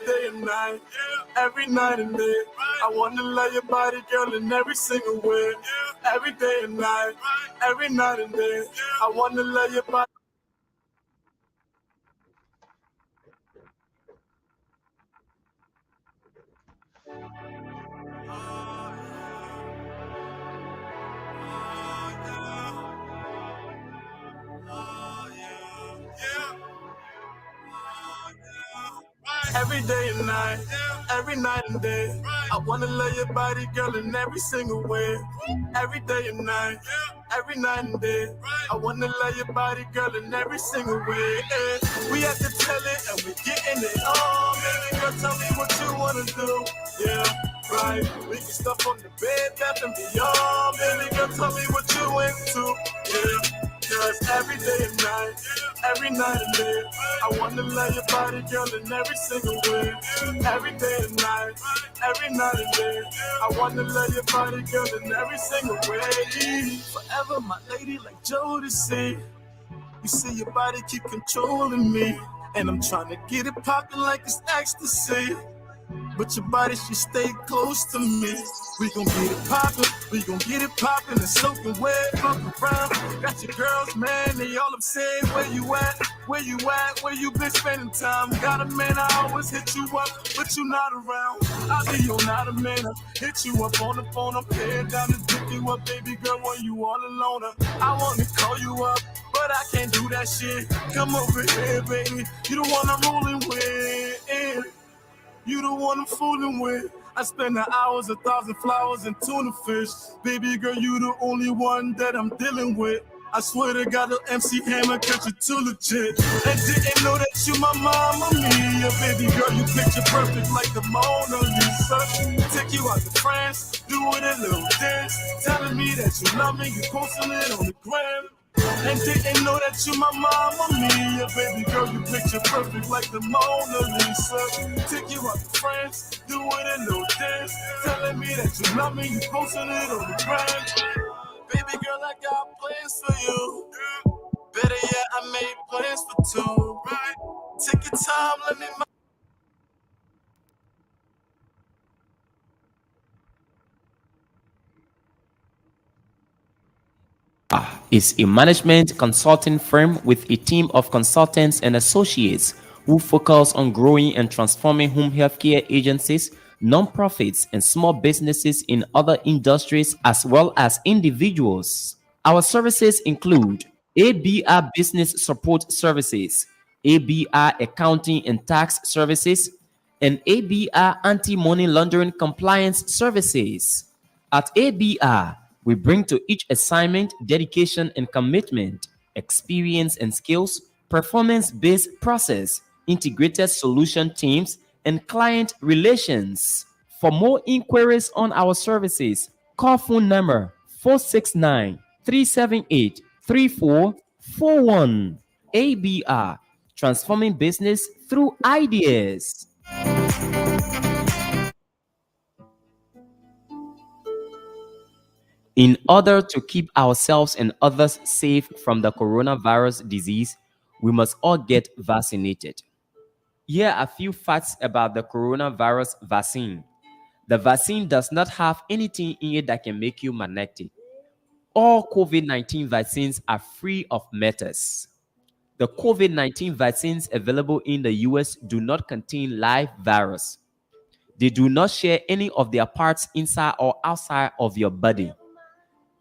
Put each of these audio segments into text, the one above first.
day and night, every night and day. I wanna love your body, girl, in every single way. Every day and night, every night and day. I wanna love your body. Every day and night, every night and day. I wanna love your body, girl, in every single way. Every day and night, every night and day. I wanna love your body, girl, in every single way. We have to tell it and we getting it on. Baby girl, tell me what you wanna do. Yeah, right. We can stuff on the bed, bath and beyond. Baby girl, tell me what you into. Yeah. Cause every day and night, every night and day, I wanna love your body, girl, in every single way. Every day and night, every night and day, I wanna love your body, girl, in every single way. Forever, my lady, like Jodeci. You see your body keep controlling me, and I'm trying to get it popping like it's ecstasy. But your body should stay close to me. We gon' get it poppin', we gon' get it poppin' and soaking wet, bump around. Got your girls, man, they all upset. Where you at? Where you at? Where you been spending time? Got a man, I always hit you up, but you not around. I'll be your not a man, I hit you up on the phone, I'm head down to pick you up, baby girl, when you all alone. I wanna call you up, but I can't do that shit. Come over here, baby, you the one I'm rolling with. You the one I'm fooling with. I spend the hours, 1,000 flowers and tuna fish. Baby girl, you the only one that I'm dealing with. I swear to God, the MC Hammer catch you too legit. And didn't know that you my mama, me. Baby girl, you picture perfect like the Mona Lisa. Take you out to France, do it a little dance. Telling me that you love me, you posting it on the gram. And didn't know that you my mama, me. Baby girl, you picture perfect like the Mona Lisa. Take you out to France, do it a little dance. Telling me that you love me, you posting it on the gram. Baby girl, I got plans for you. Better yet, I made plans for two. Take your time, let me. Is a management consulting firm with a team of consultants and associates who focus on growing and transforming home healthcare agencies, nonprofits, and small businesses in other industries as well as individuals. Our services include ABR Business Support Services, ABR Accounting and Tax Services, and ABR Anti-Money Laundering Compliance Services. At ABR, we bring to each assignment dedication and commitment, experience and skills, performance-based process, integrated solution teams, and client relations. For more inquiries on our services, call phone number 469-378-3441. ABR, transforming business through ideas. In order to keep ourselves and others safe from the coronavirus disease, we must all get vaccinated. Here are a few facts about the coronavirus vaccine. The vaccine does not have anything in it that can make you magnetic. All COVID-19 vaccines are free of metals. The COVID-19 vaccines available in the US do not contain live virus. They do not share any of their parts inside or outside of your body.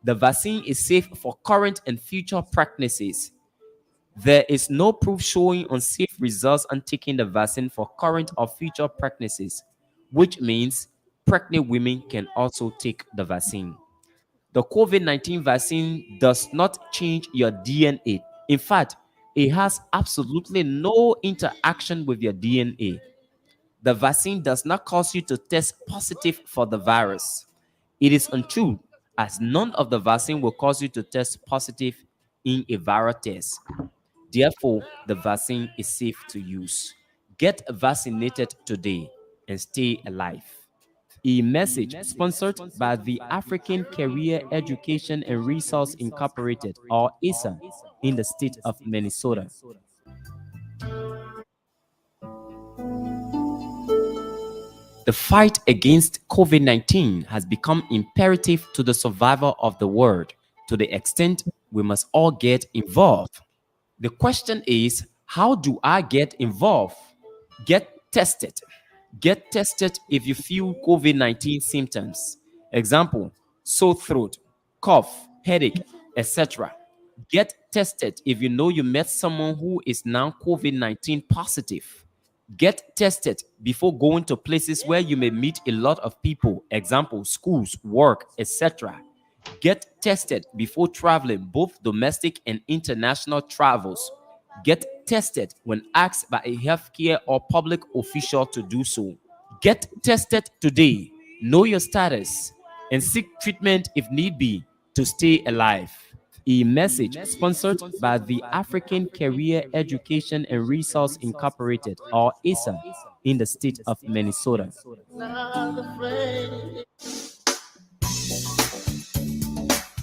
The vaccine is safe for current and future pregnancies. There is no proof showing unsafe results on taking the vaccine for current or future pregnancies, which means pregnant women can also take the vaccine. The COVID-19 vaccine does not change your DNA. In fact, it has absolutely no interaction with your DNA. The vaccine does not cause you to test positive for the virus. It is untrue, as none of the vaccine will cause you to test positive in a viral test. Therefore, the vaccine is safe to use. Get vaccinated today and stay alive. A message sponsored by the African Career Education and Resource Incorporated, or ASA, in the state of Minnesota. The fight against COVID 19 has become imperative to the survival of the world to the extent we must all get involved. The question is, how do I get involved? Get tested. Get tested if you feel COVID 19 symptoms. Example, sore throat, cough, headache, etc. Get tested if you know you met someone who is now COVID 19 positive. Get tested before going to places where you may meet a lot of people, example, schools, work, etc. Get tested before traveling, both domestic and international travels. Get tested when asked by a healthcare or public official to do so. Get tested today, know your status, and seek treatment if need be to stay alive. A message sponsored by the African Career Education and Resource Incorporated, or ASA, in the state of Minnesota.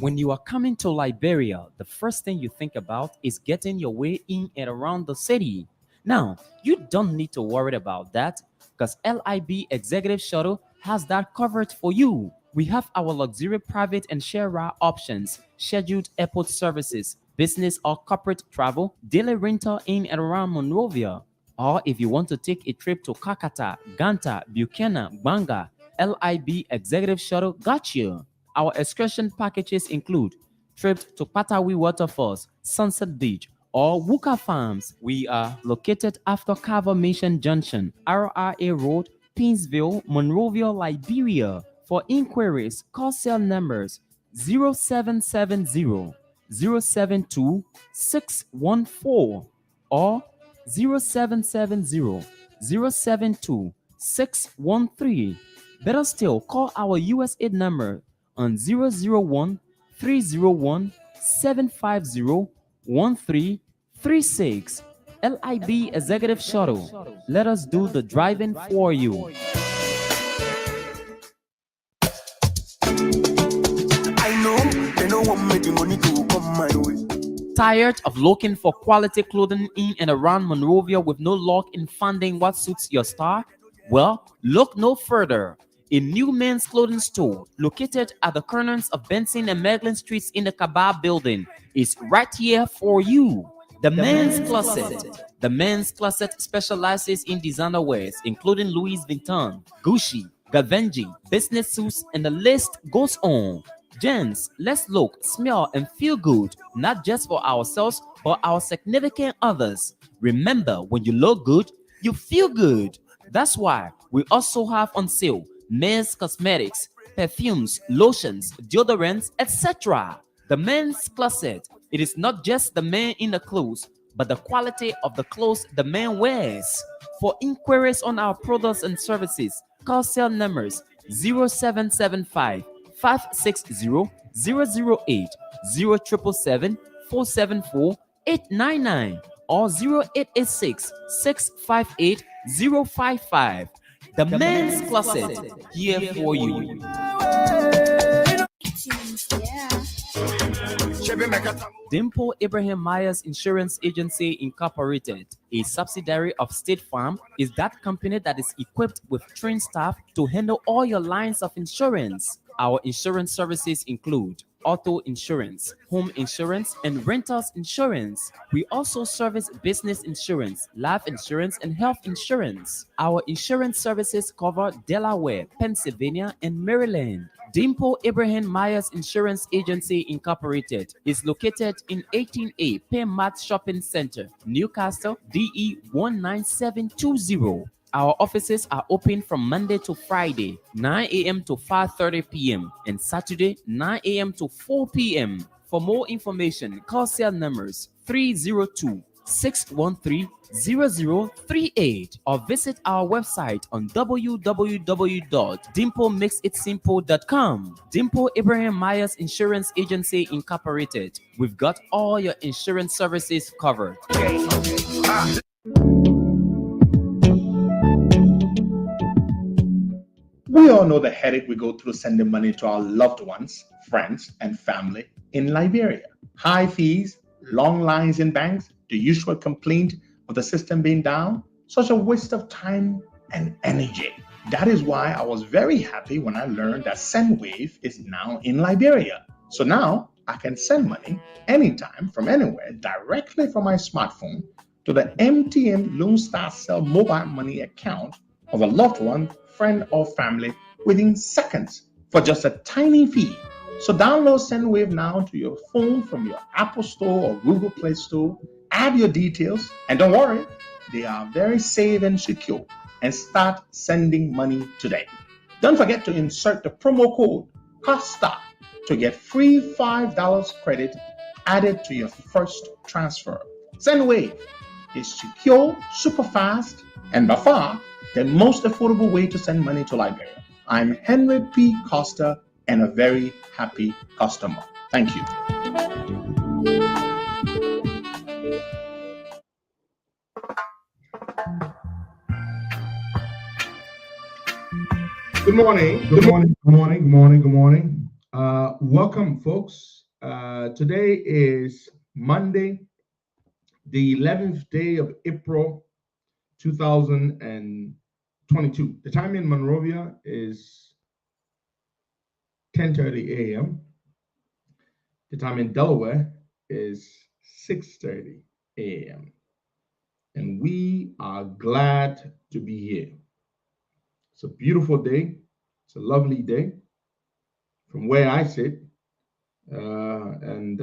When you are coming to Liberia, the first thing you think about is getting your way in and around the city. Now, you don't need to worry about that because LIB Executive Shuttle has that covered for you. We have our luxury private and share ride options, scheduled airport services, business or corporate travel, daily rental in and around Monrovia. Or if you want to take a trip to Kakata, Ganta, Buchanan, Banga, LIB Executive Shuttle got you. Our excursion packages include trips to Patawi Waterfalls, Sunset Beach, or Wuka Farms. We are located after Carver Mission Junction, RRA Road, Pinsville, Monrovia, Liberia. For inquiries, call cell numbers 0770 072 614 or 0770 072 613. Better still, call our USAID number on 001 301 750 1336. LIB Executive Shuttle. Let us do the driving for you. I know they don't want me the money to come my way. Tired of looking for quality clothing in and around Monrovia with no luck in finding what suits your style? Well, look no further. A new men's clothing store located at the corners of Benson and Maglin Streets in the Kabab building is right here for you. The Men's Closet. The Men's Closet specializes in designer wears including Louis Vuitton, Gucci, Givenchy, business suits, and the list goes on. Gents, let's look, smell, and feel good, not just for ourselves, but our significant others. Remember, when you look good, you feel good. That's why we also have on sale men's cosmetics, perfumes, lotions, deodorants, etc. The Men's Closet. It is not just the man in the clothes, but the quality of the clothes the man wears. For inquiries on our products and services, call cell numbers 0775 560 008 0777 474 899 or 0886 658 055. The Men's Closet, here for you. Dimple Abraham Myers Insurance Agency Incorporated, a subsidiary of State Farm, is that company that is equipped with trained staff to handle all your lines of insurance. Our insurance services include auto insurance, home insurance, and renters insurance. We also service business insurance, life insurance, and health insurance. Our insurance services cover Delaware, Pennsylvania, and Maryland. Dimple Abraham Myers Insurance Agency Incorporated is located in 18A Paymart Shopping Center, Newcastle, DE 19720. Our offices are open from Monday to Friday, 9 a.m. to 5:30 p.m. and Saturday, 9 a.m. to 4 p.m. For more information, call cell numbers 302-613-0038 or visit our website on www.dimplemakesitsimple.com. Dimple Abraham Myers Insurance Agency Incorporated. We've got all your insurance services covered. We all know the headache we go through sending money to our loved ones, friends, and family in Liberia. High fees, long lines in banks, the usual complaint of the system being down, such a waste of time and energy. That is why I was very happy when I learned that Sendwave is now in Liberia. So now I can send money anytime from anywhere directly from my smartphone to the MTN Lone Star Cell mobile money account of a loved one, friend, or family within seconds for just a tiny fee. So download Sendwave now to your phone from your Apple Store or Google Play Store. Add your details, and don't worry, they are very safe and secure. And start sending money today. Don't forget to insert the promo code COSTA to get free $5 credit added to your first transfer. Sendwave is secure, super fast, and by far the most affordable way to send money to Liberia. I'm Henry P. Costa and a very happy customer. Thank you. Good morning. Good morning. Good morning. Good morning. Good morning. Welcome, folks. Today is Monday, the 11th day of April, 2022. The time in Monrovia is 10:30 a.m. The time in Delaware is 6:30 a.m. And we are glad to be here. It's a beautiful day. It's a lovely day from where I sit. And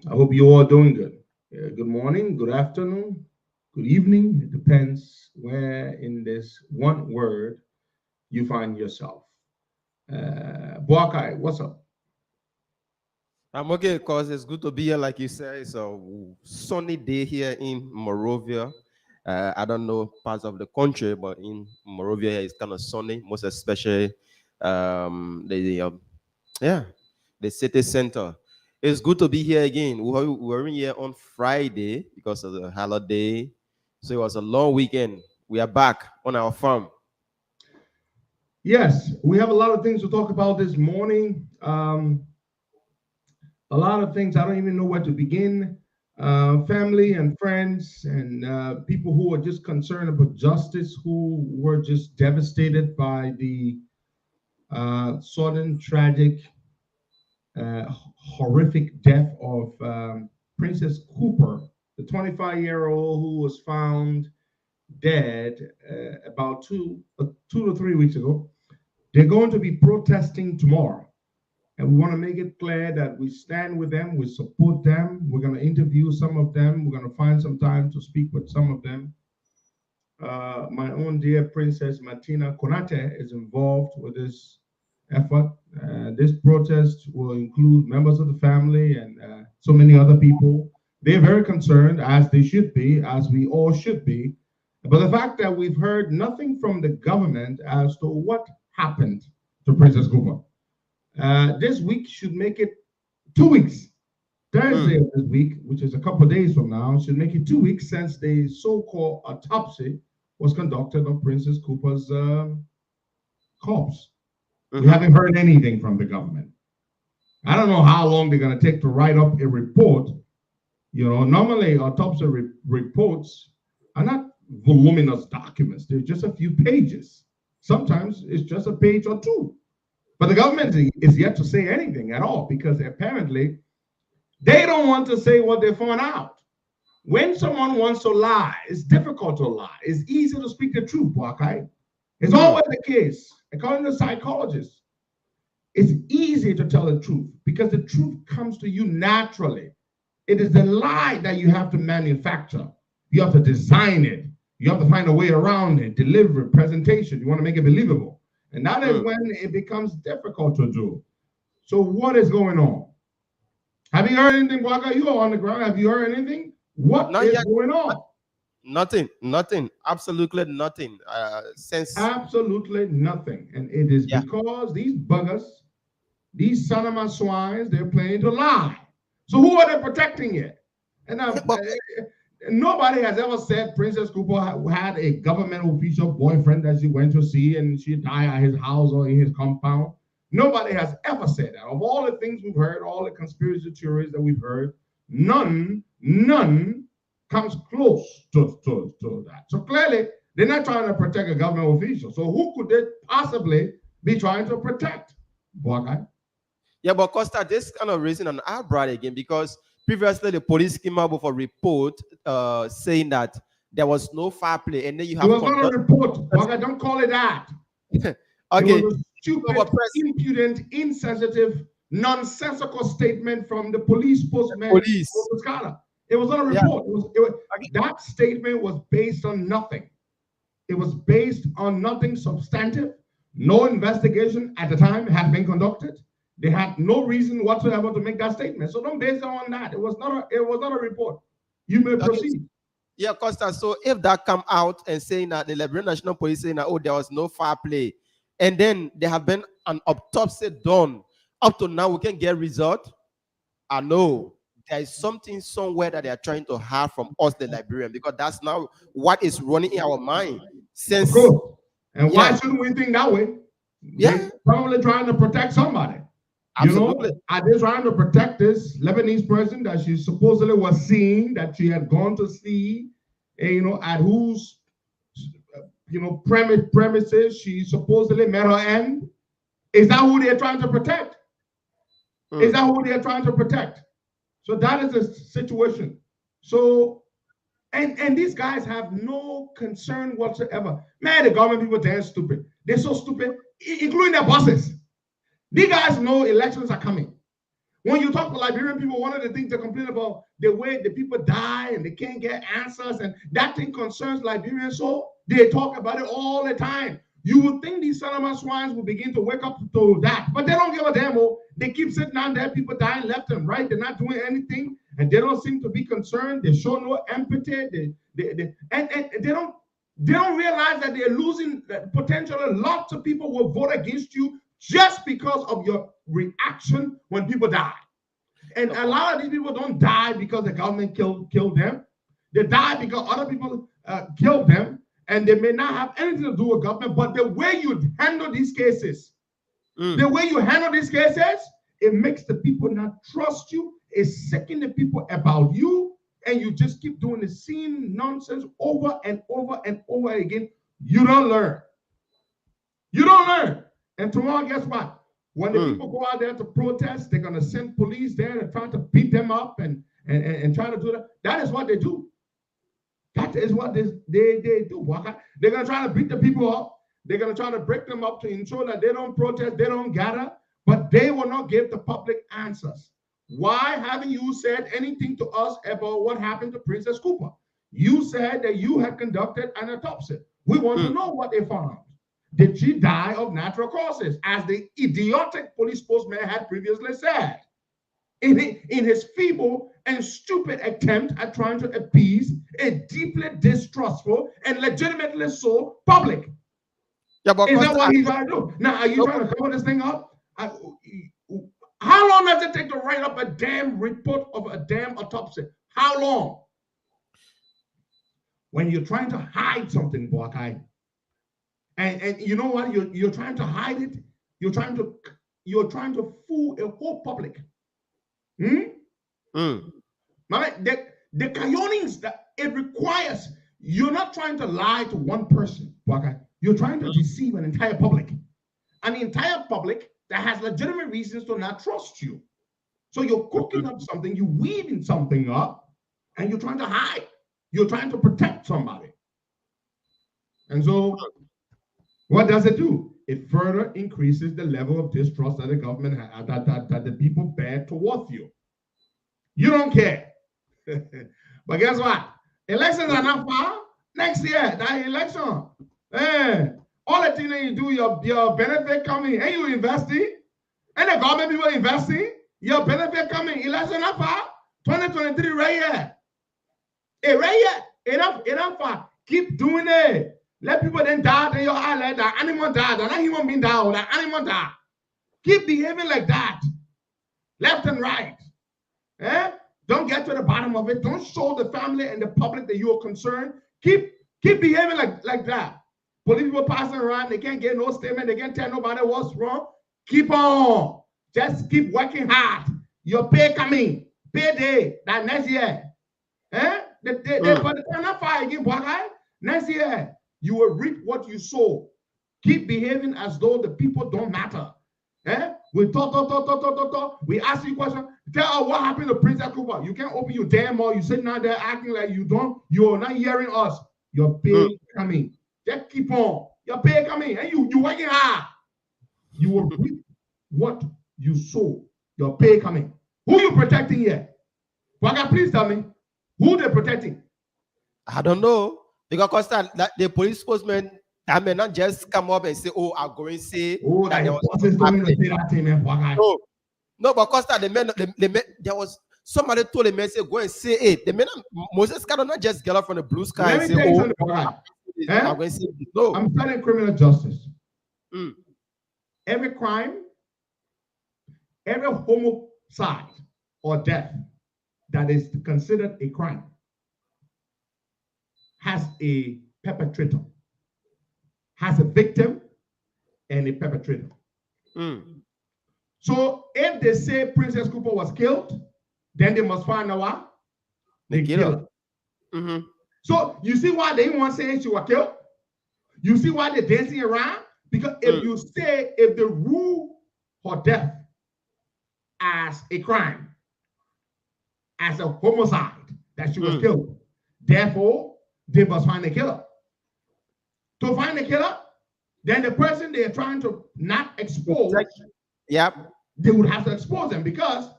I hope you all are doing good. Good morning, good afternoon, good evening. It depends where in this one word you find yourself. Boakai, what's up? I'm okay because it's good to be here. Like you said, it's a sunny day here in Monrovia. I don't know parts of the country, but in Monrovia it's kind of sunny, most especially the city center. It's good to be here again. We were in here on Friday because of the holiday, so it was a long weekend. We are back on our farm. Yes, we have a lot of things to talk about this morning. A lot of things, I don't even know where to begin. Family and friends and people who are just concerned about justice, who were just devastated by the sudden, tragic, horrific death of Princess Cooper, the 25-year-old who was found dead about two to 3 weeks ago. They're going to be protesting tomorrow. And we want to make it clear that we stand with them, we support them. We're going to interview some of them. We're going to find some time to speak with some of them. My own dear Princess Martina Konate is involved with this effort. This protest will include members of the family and so many other people. They're very concerned, as they should be, as we all should be. But the fact that we've heard nothing from the government as to what happened to Princess Cooper. This week should make it 2 weeks. Thursday of this week, which is a couple of days from now, should make it 2 weeks since the so-called autopsy was conducted on Princess Cooper's corpse. We haven't heard anything from the government. I don't know how long they're going to take to write up a report. You know, normally autopsy reports are not voluminous documents. They're just a few pages. Sometimes it's just a page or two. But the government is yet to say anything at all because apparently they don't want to say what they found out. When someone wants to lie, it's difficult to lie. It's easy to speak the truth, Wakai. It's always the case. According to psychologists, it's easy to tell the truth because the truth comes to you naturally. It is the lie that you have to manufacture. You have to design it. You have to find a way around it, deliver it, presentation. You want to make it believable. And that is when it becomes difficult to do. So what is going on? Have you heard anything, Waka? You are on the ground. Have you heard anything? What is going on? Nothing. Absolutely nothing. Absolutely nothing. And it is because these buggers, these son of my swines, they're planning to lie. So who are they protecting yet? And nobody has ever said Princess Cooper had a government official boyfriend that she went to see and she died at his house or in his compound. Nobody has ever said that. Of all the things we've heard, all the conspiracy theories that we've heard, none comes close to that. So clearly, They're not trying to protect a government official. So who could they possibly be trying to protect? Boy, Yeah, but Costa, this kind of raising an eyebrow again, because previously the police came out with a report saying that there was no foul play, and then you have it was not a report. Boy, don't call it that. Okay. It was a stupid, impudent, insensitive, nonsensical statement from the police postman. It was not a report. That statement was based on nothing. It was based on nothing substantive. No investigation at the time had been conducted. They had no reason whatsoever to make that statement. So don't base it on that. It was not a report. You may proceed. Yeah, Costa. So if that come out and saying that the Liberian National Police saying that, oh, there was no foul play, and then there have been an autopsy done, up to now we can get result. I know there is something somewhere that they are trying to hide from us, the Liberian, because that's now what is running in our mind. Since and why shouldn't we think that way? Yeah, they're probably trying to protect somebody. Absolutely. You know, are they trying to protect this Lebanese person that she supposedly was seeing, that she had gone to see, at whose, premises she supposedly met her end? Is that who they're trying to protect? Is that who they're trying to protect? So that is the situation. So, and these guys have no concern whatsoever. Man, the government people, they're stupid. They're so stupid, including their bosses. These guys know elections are coming. When you talk to Liberian people, one of the things they complain about the way the people die and they can't get answers, and that thing concerns Liberians, so they talk about it all the time. You would think these Solomon swines will begin to wake up to that, but they don't give a damn. They keep sitting down there, people dying left and right. They're not doing anything, and they don't seem to be concerned. They show no empathy. They don't realize that they're losing potentially. Lots of people will vote against you just because of your reaction when people die. And a lot of these people don't die because the government killed them. They die because other people killed them, and they may not have anything to do with government, but the way you handle these cases, it makes the people not trust you. It's sickening the people about you, and you just keep doing the same nonsense over and over and over again. You don't learn. And tomorrow, guess what? When the people go out there to protest, they're going to send police there and try to beat them up and try to do that. That is what they do. That is what they do. They're going to try to beat the people up. They're going to try to break them up to ensure that they don't protest, they don't gather, but they will not give the public answers. Why haven't you said anything to us about what happened to Princess Cooper? You said that you had conducted an autopsy. We want to know what they found. Did she die of natural causes, as the idiotic police spokesman had previously said, in his feeble and stupid attempt at trying to appease a deeply distrustful and legitimately so public? Yeah, but is that what he's trying to do? Now, are you trying to cover this thing up? How long does it take to write up a damn report of a damn autopsy? How long? When you're trying to hide something, Boakai, and you know what? You're trying to hide it. You're trying to fool a whole public. The Kayonings that it requires, you're not trying to lie to one person, Boakai. You're trying to deceive an entire public. An entire public that has legitimate reasons to not trust you. So you're cooking up something, you're weaving something up, and you're trying to hide. You're trying to protect somebody. And so what does it do? It further increases the level of distrust that the government has, that the people bear towards you. You don't care. But guess what? Elections are not far. Next year, that election. All the things that you do, your benefit coming, and you investing, and the government people investing, your benefit coming. Election not far. 2023 right here. Right here. Enough far. Keep doing it. Let people then die, then your eye, that animal die, that human being die, or that animal die. Keep behaving like that. Left and right. Don't get to the bottom of it. Don't show the family and the public that you are concerned. Keep behaving like that. Police people passing around, they can't get no statement, they can't tell nobody what's wrong. Keep on. Just keep working hard. Your pay coming. Payday that next year. They put the turn up fire again, boy. Next year. You will reap what you sow. Keep behaving as though the people don't matter. We talk. We ask you questions. Tell us what happened to Princess Cooper. You can't open your damn mouth. You sitting out there acting like you're not hearing us. Your pay coming. Just keep on. Your pay coming. And you working hard. You will reap what you sow. Your pay coming. Who you protecting here? Waka, please tell me. Who they protecting? I don't know. Because Costa, the police spokesman, I may not just come up and say, "Oh, I'm going to say." Oh, that the bosses don't even say that thing, man. No, but Costa, there was somebody told the man, say, "Go and say it." The man, Moses cannot just get up from the blue sky and say, "Oh, I'm going to say it." No, I'm studying criminal justice. Every crime, every homicide or death that is considered a crime has a perpetrator, has a victim and a perpetrator. So if they say Princess Cooper was killed, then they must find out what? They killed her. So you see why they want to say she was killed? You see why they're dancing around? Because if they rule her death as a crime, as a homicide, that she was killed, therefore they must find the killer. To find the killer, then the person they are trying to not expose, they would have to expose them, because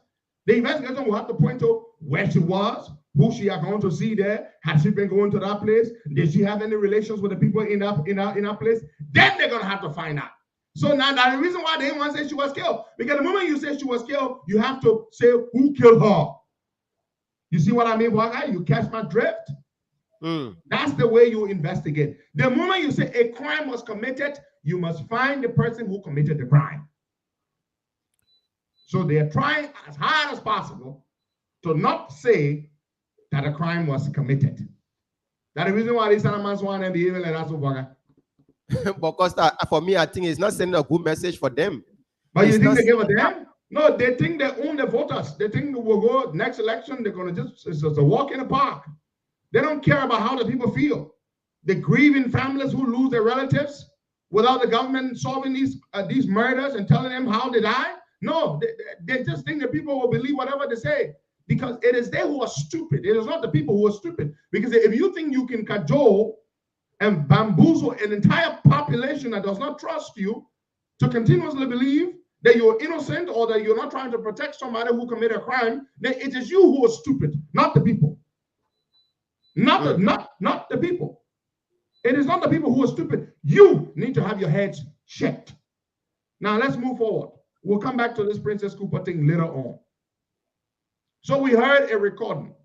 the investigation will have to point to where she was, who she are going to see there. Has she been going to that place? Did she have any relations with the people in that place? Then they're gonna have to find out. So now that's the reason why they didn't want to say she was killed. Because the moment you say she was killed, you have to say who killed her. You see what I mean, Waka? You catch my drift? That's the way you investigate. The moment you say a crime was committed, you must find the person who committed the crime. So they are trying as hard as possible to not say that a crime was committed. That's the reason why these animals want to behave like that, so Waka. But Costa, for me, I think it's not sending a good message for them. But you think they give a damn? No, they think they own the voters. They think we'll go next election, they're going to it's just a walk in the park. They don't care about how the people feel. The grieving families who lose their relatives without the government solving these murders and telling them how they die. No, they just think the people will believe whatever they say, because it is they who are stupid. It is not the people who are stupid. Because if you think you can cajole and bamboozle an entire population that does not trust you to continuously believe that you're innocent or that you're not trying to protect somebody who committed a crime, then it is you who are stupid, not the people. Not the people. It is not the people who are stupid. You need to have your heads checked. Now let's move forward. We'll come back to this Princess Cooper thing later on. So we heard a recording.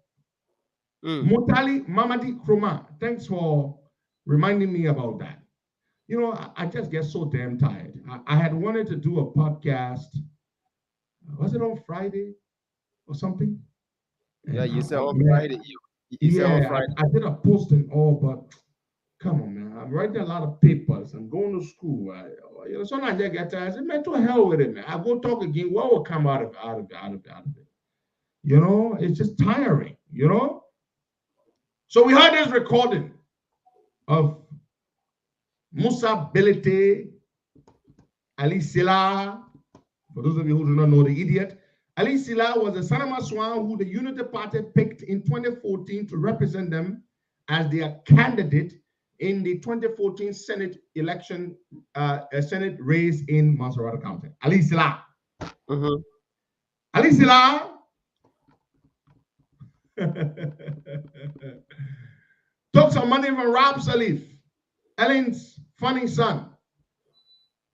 Mutali Mamadi Kroma. Thanks for reminding me about that. You know, I just get so damn tired. I had wanted to do a podcast. Was it on Friday or something? Yeah, you said on Friday. I did a post and all, but come on, man. I'm writing a lot of papers. I'm going to school. Sometimes I get tired. I said, man, to hell with it, man. I go talk again. What will come out of it? You know, it's just tiring, you know? So we heard this recording of Musa Belete Ali Silla. For those of you who do not know the idiot, Ali Silla was a Sanama Swan who the Unity Party picked in 2014 to represent them as their candidate in the 2014 Senate election, Senate race in Mansarata County. Ali Silla. Ali Silla took some money from Rob Salif, Ellen's funny son,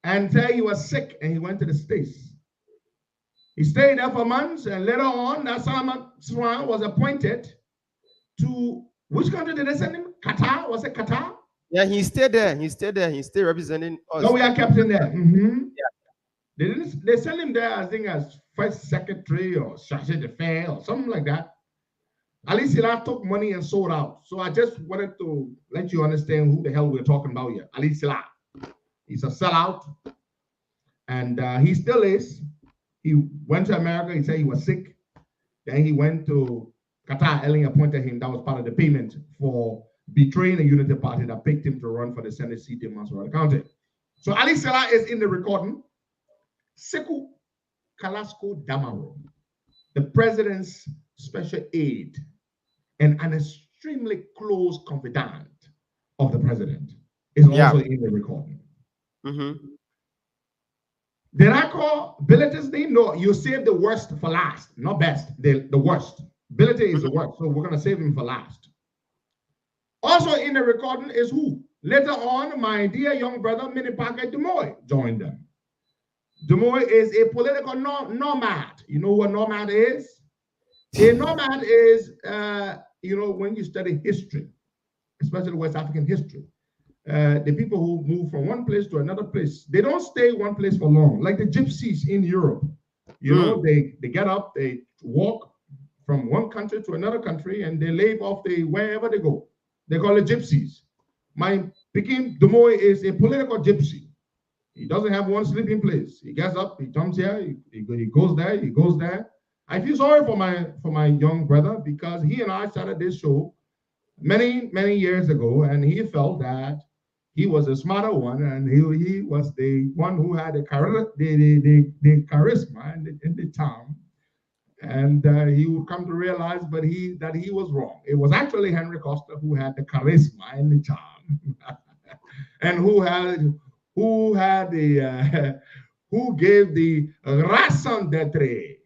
and said he was sick and he went to the States. He stayed there for months, and later on, that Salama Swan was appointed to, which country did they send him? Qatar? Was it Qatar? Yeah, he stayed there. He stayed representing us. No, we are kept in there. Yeah. They sent him there, I think, as first secretary or chargé d'affaires or something like that. Ali Silla took money and sold out. So I just wanted to let you understand who the hell we're talking about here. Ali Silla. He's a sellout. And he still is. He went to America. He said he was sick. Then he went to Qatar. Ellen appointed him. That was part of the payment for betraying the Unity Party that picked him to run for the Senate seat in Mansoura County. So Ali Salah is in the recording. Sekou Kalasko Damaro, the president's special aide and an extremely close confidant of the president, is also in the recording. Did I call Billete's name? No, you save the worst for last, not best. The worst. Billete is the worst, so we're going to save him for last. Also in the recording is who? Later on, my dear young brother, Minipaka Demoy, joined them. Demoy is a political nomad. You know what nomad is? A nomad is, when you study history, especially West African history, the people who move from one place to another place, they don't stay one place for long, like the gypsies in Europe. You know, they get up, they walk from one country to another country, and they live off wherever they go. They call it gypsies. My Pekin Demoy is a political gypsy. He doesn't have one sleeping place. He gets up, he jumps here, he goes there, he goes there. I feel sorry for my young brother because he and I started this show many years ago, and he felt that he was a smarter one, and he was the one who had the charisma in the town. And he would come to realize, that he was wrong. It was actually Henry Costa who had the charisma and the charm, and who gave the raison d'etre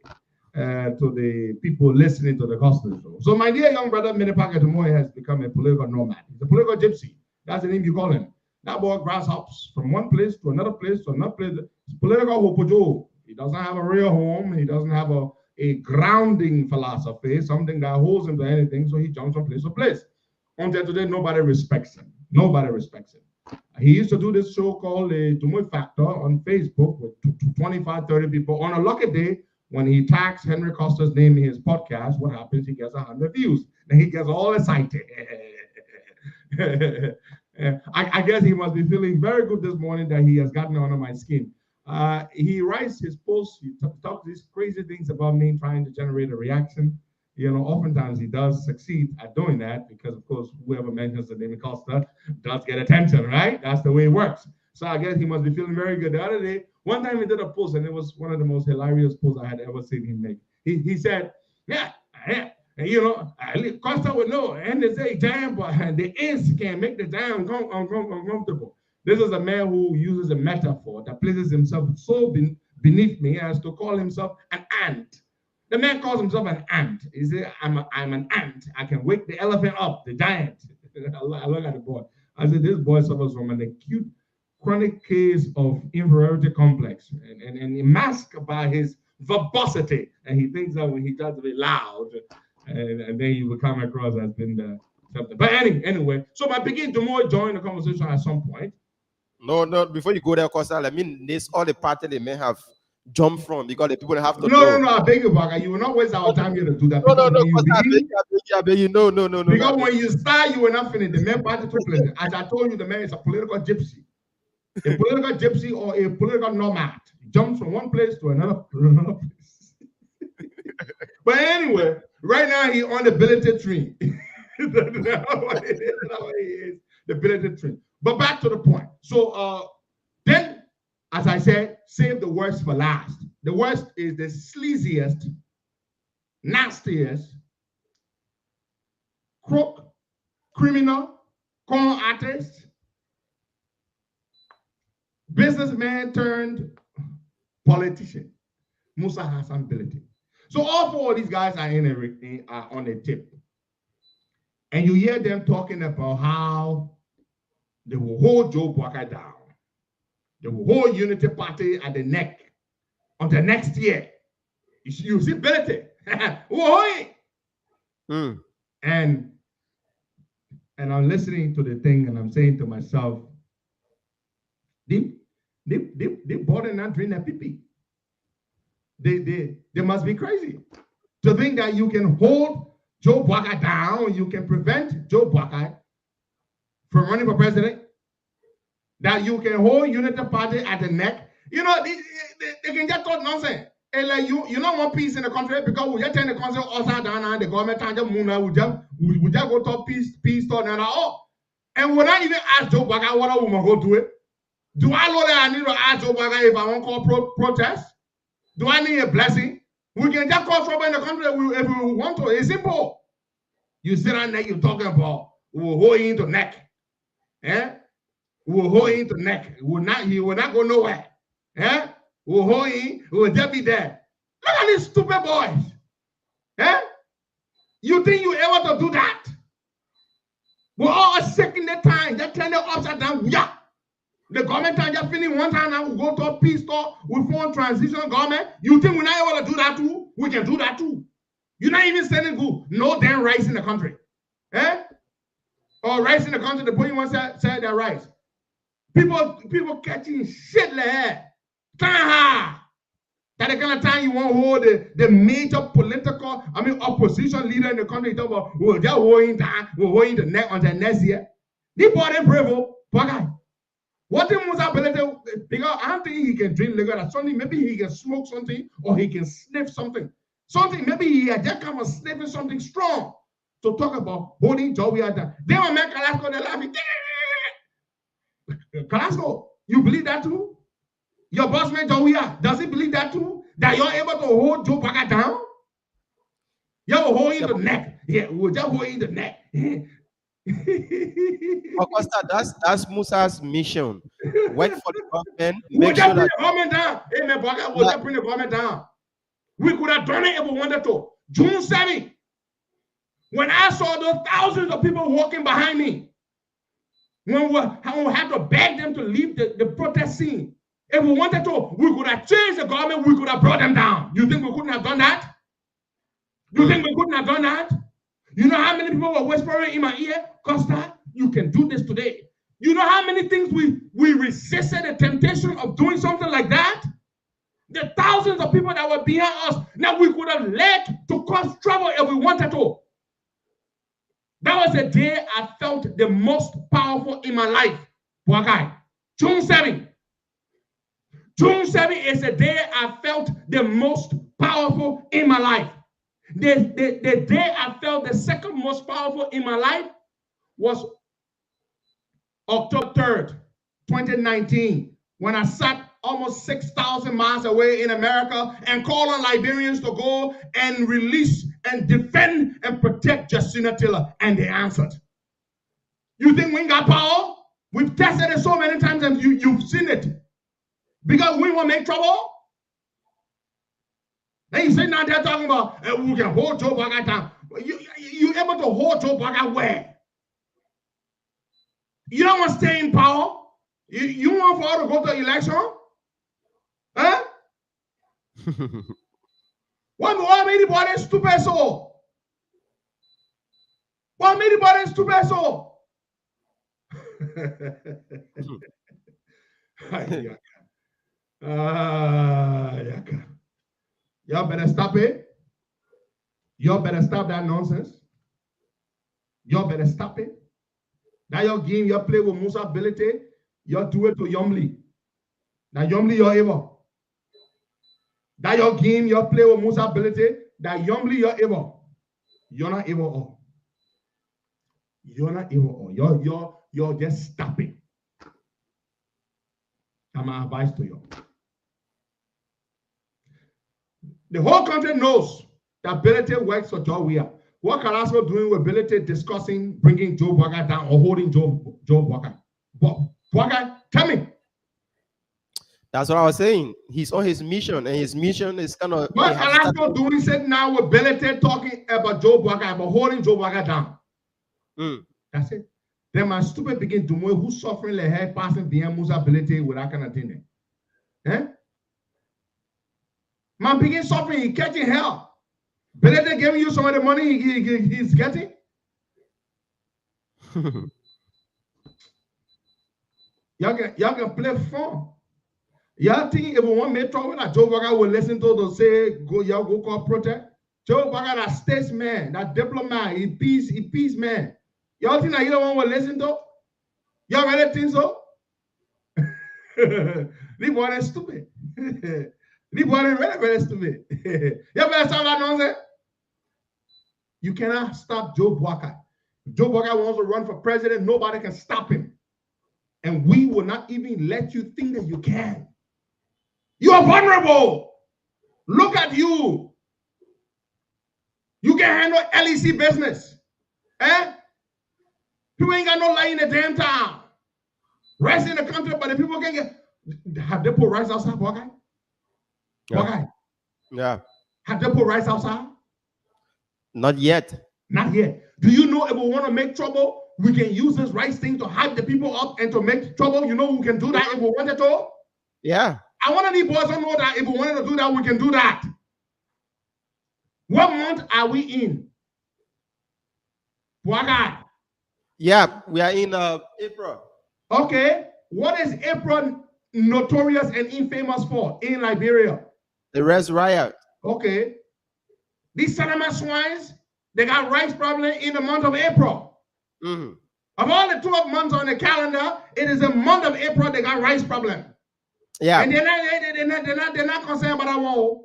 to the people listening to the Costa Show. So my dear young brother, Minipaka Demoy has become a political nomad. He's a political gypsy. That's the name you call him. That boy grasshops from one place to another place to another place. It's political hopojo. He doesn't have a real home. He doesn't have a grounding philosophy, something that holds him to anything, so he jumps from place to place. Until today, nobody respects him. Nobody respects him. He used to do this show called the Demoy Factor on Facebook with 25, 30 people. On a lucky day, when he tags Henry Costa's name in his podcast, what happens? He gets 100 views. Then he gets all excited. I guess he must be feeling very good this morning that he has gotten under my skin. He writes his posts, he talks these crazy things about me trying to generate a reaction. You know, oftentimes he does succeed at doing that because, of course, whoever mentions the name of Costa does get attention, right? That's the way it works. So I guess he must be feeling very good. The other day, one time he did a post, and it was one of the most hilarious posts I had ever seen him make. He said, Costa would know, and they say jam, but the ants can make the jam uncomfortable. This is a man who uses a metaphor that places himself so beneath me as to call himself an ant. The man calls himself an ant. He said, I'm an ant. I can wake the elephant up, the giant. I look at the boy. I said, this boy suffers from an acute chronic case of inferiority complex and masked by his verbosity. And he thinks that when he tries to be loud, and then he will come across as being something. But anyway, so my Pekin Demoy joined the conversation at some point. No, before you go there, Costa, I mean, this all the party they may have jumped from because the people have to No, I beg you, Baga. You will not waste our time here to do that. No, I beg you. No. Because when you start, you will not finish. The man party took place. As I told you, the man is a political gypsy. A political gypsy or a political nomad. He jumps from one place to another place. But anyway, right now he's on the billeted tree. That's what it is. The billeted tree. But back to the point. So then, as I said, save the worst for last. The worst is the sleaziest, nastiest, crook, criminal, con artist, businessman turned politician, Musa Hassan Bility. So all four of these guys are are on the tip. And you hear them talking about how they will hold Joe Walker down. They will hold Unity Party at the neck until next year. You see Bility. And I'm listening to the thing and I'm saying to myself, they bought and not drink their pee-pee. They must be crazy to think that you can hold Joe Walker down, you can prevent Joe Walker from running for president, that you can hold Unity Party at the neck. You know, they can just talk nonsense. And like you don't want peace in the country because we just turn the country upside down and the government and just move we just go to peace talk and all. And when I even ask Joe Biden what I want to go do it, do I know that I need to ask Joe Biden if I want to call protest? Do I need a blessing? We can just cause trouble in the country if we want to. It's simple. You sit down there, you're talking about we'll hold you into neck. Eh? We'll hold you into neck. He will not go nowhere. Eh? We'll hold you, we'll just be there. Look at these stupid boys. Eh? You think you able to do that? We're all sick in the time. Just turn it upside down. Yeah. The government time just finish one time and we go to a peace talk. We form transition government. You think we're not able to do that too? We can do that too. You're not even sending good. No damn rice in the country. Eh? Or rice in the country, the point you want to say that rice. People catching shit like that. That the kind of time you want to hold the major political, opposition leader in the country, talk about, we'll just hold down, we'll hold the neck until next year. This boy ain't brave, poor guy. What thing was ability? Because I don't think he can drink liquor or something. Maybe he can smoke something or he can sniff something. Something, maybe he had just come and sniffing something strong to talk about holding Joey at that. Then when man Carrasco, they're laughing. Carrasco, you believe that too? Your boss man Joey, does he believe that too? That you're able to hold Joe Parker down? You're holding the neck. Yeah, we're just holding the neck. Costa, that's Musa's mission. Work for the government. We'll just bring the government down. Amen, Parker. We'll just bring the government down. We could have done it if we wanted to. June 7th, when I saw those thousands of people walking behind me, when we had to beg them to leave the protest scene, if we wanted to, we could have changed the government, we could have brought them down. You think we couldn't have done that? You think we couldn't have done that? You know how many people were whispering in my ear, Costa, you can do this today. You know how many things we resisted the temptation of doing something like that? The thousands of people that were behind us, now we could have led to cause trouble if we wanted to. That was the day I felt the most powerful in my life. Poor guy. June 7th. June 7th is the day I felt the most powerful in my life. The day I felt the second most powerful in my life was October 3rd, 2019, when I sat almost 6,000 miles away in America and called on Liberians to go and release and defend and protect Justina Taylor, and they answered. You think we got power? We've tested it so many times and you've seen it. Because we want to make trouble? Then you say now they're talking about we can hold Joe Biden down. You able to hold Joe Biden where? You don't want to stay in power? You want for all to go to election? Huh? What made the body stupid so? What made the body stupid so? Y'all better stop it. Y'all better stop that nonsense. Y'all better stop it. Now your game, you play with Musa ability, you do it to Yomli. Now Yomli, you're able. That your game, you play with Musa ability, that Yomli, you're able. You're not able all. You're not able all. You're just stopping. That's my advice to you. The whole country knows that ability works for Joe Weir. What Carrasco doing with ability discussing bringing Joe Walker down or holding Joe Walker? Walker, tell me. That's what I was saying. He's on his mission, and his mission is kind of what Carrasco doing sitting now with ability talking about Joe Walker, about holding Joe Walker down. That's it. Then my stupid begin to move who's suffering like head passing beyond Musa ability with that kind of thing. Eh? Man begin suffering, he catching hell. Ability giving you some of the money he's getting. Y'all can play fun. Y'all think if we want to make trouble that Joe Walker will listen to say y'all go call protest? Joe Walker, that statesman, that diplomat, he peace man. Y'all think that you don't want to listen to? Y'all really think so? These boys are stupid. This boy is very, very stupid. You better stop that nonsense. You cannot stop Joe Boakai. If Joe Boakai wants to run for president, nobody can stop him. And we will not even let you think that you can. You are vulnerable. Look at you. You can handle LEC business. Eh? People ain't got no light in the damn town. Rice in the country, but the people can get. Have they put rice outside, Boakai? Boakai? Yeah. Have they put rice outside? Not yet. Not yet. Do you know if we want to make trouble, we can use this rice thing to hype the people up and to make trouble? You know we can do that if we wanted to? Yeah. I want these boys to know that if we wanted to do that, we can do that. What month are we in? Boakai? Yeah, we are in April. Okay. What is April notorious and infamous for in Liberia? The Rest Riot. Okay. These Salama swines, they got rice problem in the month of April. Mm-hmm. Of all the 12 months on the calendar, it is the month of April they got rice problem. Yeah. And they're not concerned about that one.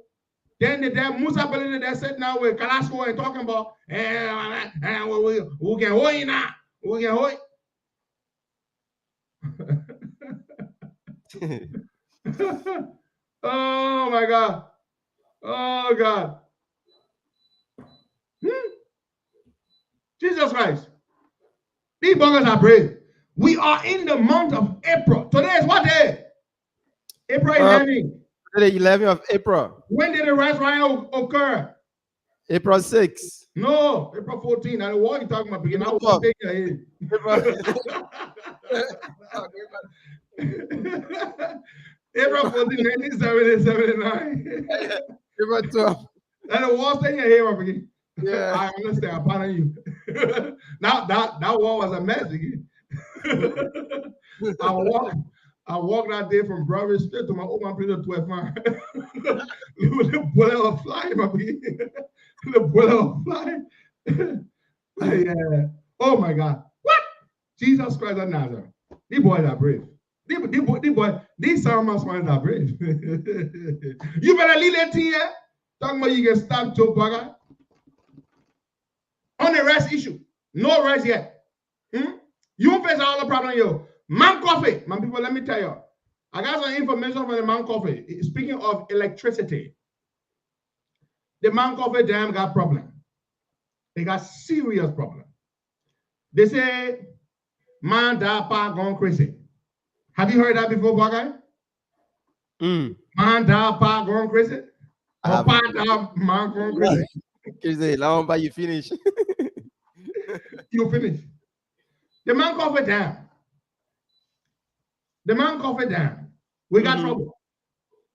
Then the Musa Belli they said now with Kalasco and talking about we can hold it now. We can hold it. Oh my God. Oh God. Jesus Christ. These buggers are brave. We are in the month of April. Today is what day? April 11. The 11th of April. When did the rice riot occur? April 6. No, April 14. And what are you talking about? Beginning. I was taking your head. April 14, 1979. April 12. And the war staying here, my begin. Yeah. I understand. I'm pardon you. that war was a mess again. I walked that day from Broadway straight to my open place of 12 miles. The bullet was flying, my baby. The bullet was flying. Yeah. Oh my God. What? Jesus Christ of Nazareth. These boys are brave. These Salmon swines are brave. You better leave that here. Talking about you can stop Joe Boakai. On the rice issue. No rice yet. You face all the problem, yo. Man coffee. Man, people, let me tell you. I got some information from the Man coffee. Speaking of electricity, the Man coffee dam got problem. They got serious problem. They say, man, that part gone crazy. Have you heard that before, Boakai? Man, that part gone crazy? Or part that man gone crazy? Crazy. Long by you finish. You finish. The Man coffee dam. The Man coffee dam. We got trouble.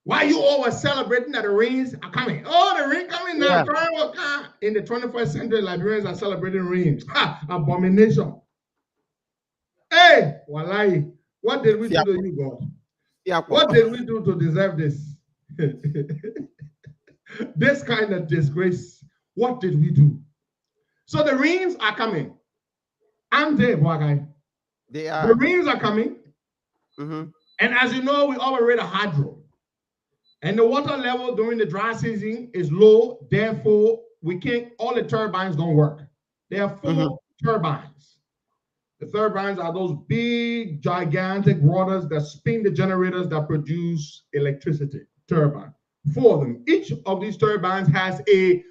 Why you always celebrating that the rains are coming? Oh, the rain coming now. Yeah. In the 21st century, Liberians are celebrating rains. Ha! Abomination. Hey, Wallahi, what did we do to you, God? Yeah. What did we do to deserve this? This kind of disgrace. What did we do? So the rains are coming. And they, Boakai. They are. The rains are coming. And as you know, we operate a hydro. And the water level during the dry season is low. Therefore, we can't, all the turbines don't work. They are full turbines. The turbines are those big, gigantic rotors that spin the generators that produce electricity. Turbine. 4 of them. Each of these turbines has a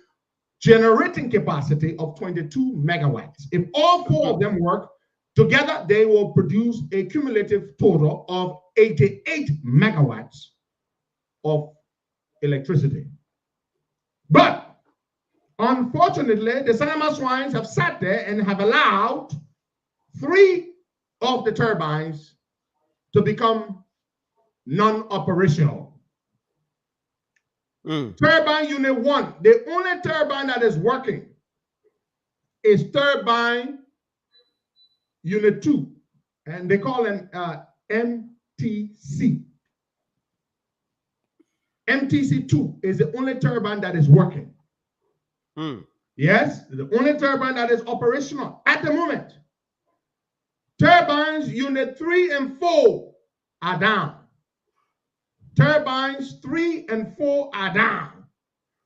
generating capacity of 22 megawatts. If all 4 of them work together, they will produce a cumulative total of 88 megawatts of electricity. But unfortunately, the Salama swines have sat there and have allowed 3 of the turbines to become non-operational. Turbine unit 1, the only turbine that is working is turbine unit 2, and they call them MTC. MTC2 is the only turbine that is working. Yes, the only turbine that is operational at the moment. Turbines unit 3 and 4 are down. Turbines 3 and 4 are down.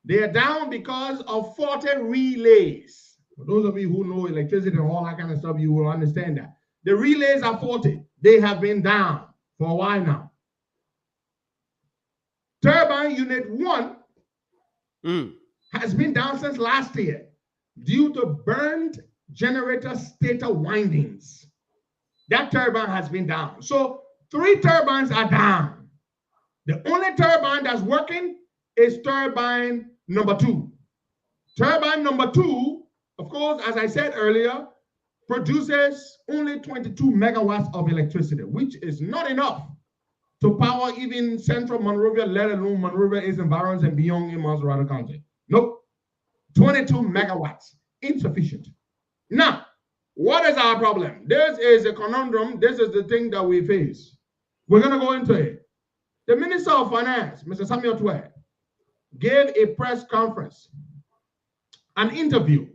They are down because of faulty relays. For those of you who know electricity and all that kind of stuff, you will understand that. The relays are faulty. They have been down for a while now. Turbine unit 1 has been down since last year due to burned generator stator windings. That turbine has been down. So 3 turbines are down. The only turbine that's working is turbine number 2. Turbine number 2, of course, as I said earlier, produces only 22 megawatts of electricity, which is not enough to power even central Monrovia, let alone Monrovia, its environs, and beyond in Maserati County. Nope. 22 megawatts, insufficient. Now, what is our problem? This is a conundrum. This is the thing that we face. We're going to go into it. The Minister of Finance, Mr. Samuel Twe, gave a press conference, an interview.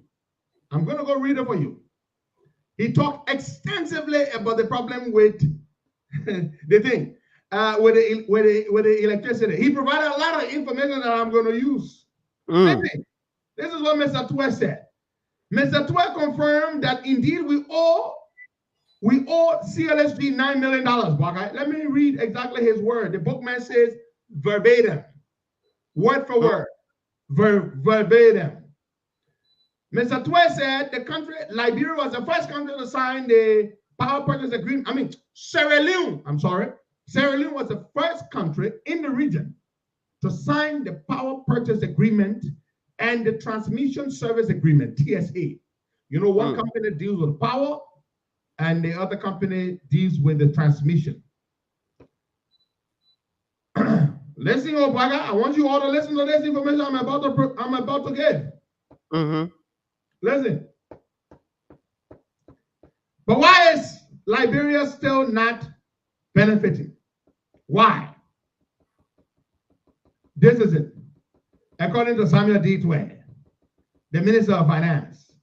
I'm going to go read it for you. He talked extensively about the problem with the thing, with the electricity. He provided a lot of information that I'm going to use. Listen, this is what Mr. Twe said. Mr. Twe confirmed that indeed we owe CLSG $9 million. Okay? Let me read exactly his word. The bookman says verbatim, word for word, verbatim. Mr. Twe said the country, Liberia, was the first country to sign the power purchase agreement. I mean, Sierra Leone was the first country in the region to sign the power purchase agreement and the transmission service agreement, TSA. You know, one company deals with power and the other company deals with the transmission. Listen, Obaga, I want you all to listen to this information I'm about to give. Listen. But why is Liberia still not benefiting? Why? This is it. According to Samuel D. Twe, the Minister of Finance.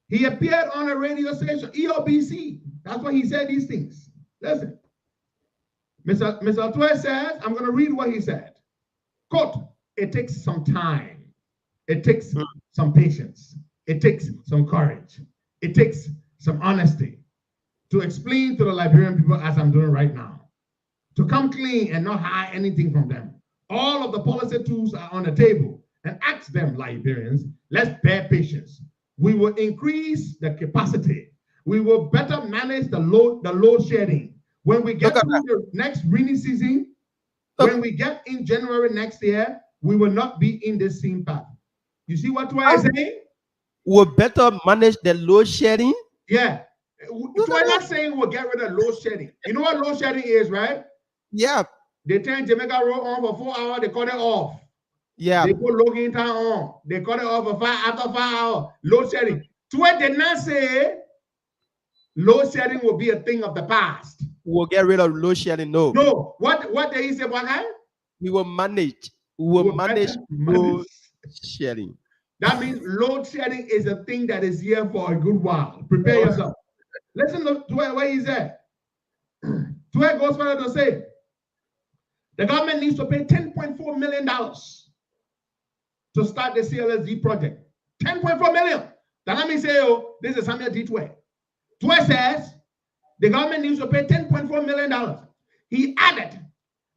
He appeared on a radio station, EOBC. That's why he said these things. Listen. Mr. Twe says, I'm going to read what he said. Quote, it takes some time. It takes some patience. It takes some courage. It takes some honesty to explain to the Liberian people, as I'm doing right now, to come clean and not hide anything from them. All of the policy tools are on the table, and ask them, Liberians, let's bear patience. We will increase the capacity. We will better manage the load shedding. When we get through the next rainy season, when we get in January next year, we will not be in the same path. You see what Twe is saying? We'll better manage the load shedding. Yeah. Twe not saying we'll get rid of load shedding. You know what load shedding is, right? Yeah. They turn Jamaica Road on for 4 hours, they cut it off. Yeah. They put Logan Town on. They cut it off for after 5 hours. Load shedding. Twe did not say load shedding will be a thing of the past. We'll get rid of load shedding. No. No. What did he say, Waka? We will manage. We will manage load shedding. That means load shedding is a thing that is here for a good while. Prepare yourself. Listen to where he said. Twe goes further to say, the government needs to pay $10.4 million to start the CLSD project. $10.4 million. That let me say, oh, this is Samuel D. Twe. Twe says the government needs to pay $10.4 million. He added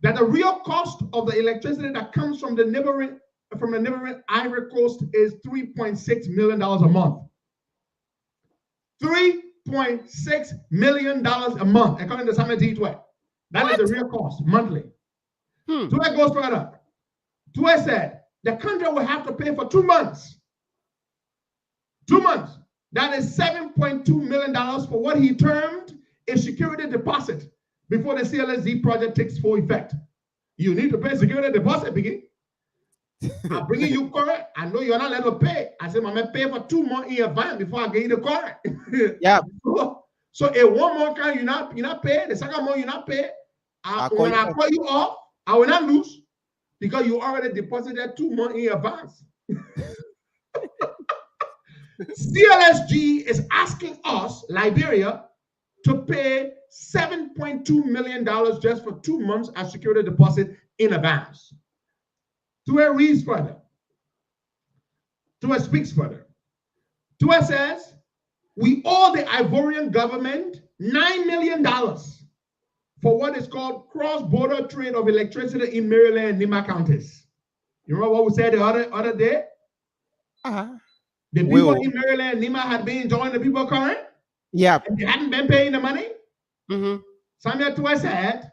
that the real cost of the electricity that comes from the neighboring Ivory Coast is $3.6 million a month. $3.6 million a month, according to Samuel D. Twe. That is the real cost monthly. Twe goes further. Twe said the country will have to pay for 2 months. 2 months. That is $7.2 million for what he termed a security deposit before the CLSD project takes full effect. You need to pay security deposit, Biggie. I'm bringing you current. I know you're not allowed to pay. I said, I'm going to pay for 2 months in advance before I get you the current. Yeah. So if 1 month you're not paid, the second month you're not paid, when I call you off, I will not lose because you already deposited 2 months in advance. CLSG is asking us, Liberia, to pay $7.2 million just for 2 months as security deposit in advance. Tua reads further. Tua speaks further. Tua says, we owe the Ivorian government $9 million for what is called cross-border trade of electricity in Maryland and Nima counties. You remember what we said the other day? The people in Maryland and Nima had been enjoying the people current? Yeah. And they hadn't been paying the money? Mm-hmm. Samuel Tua said,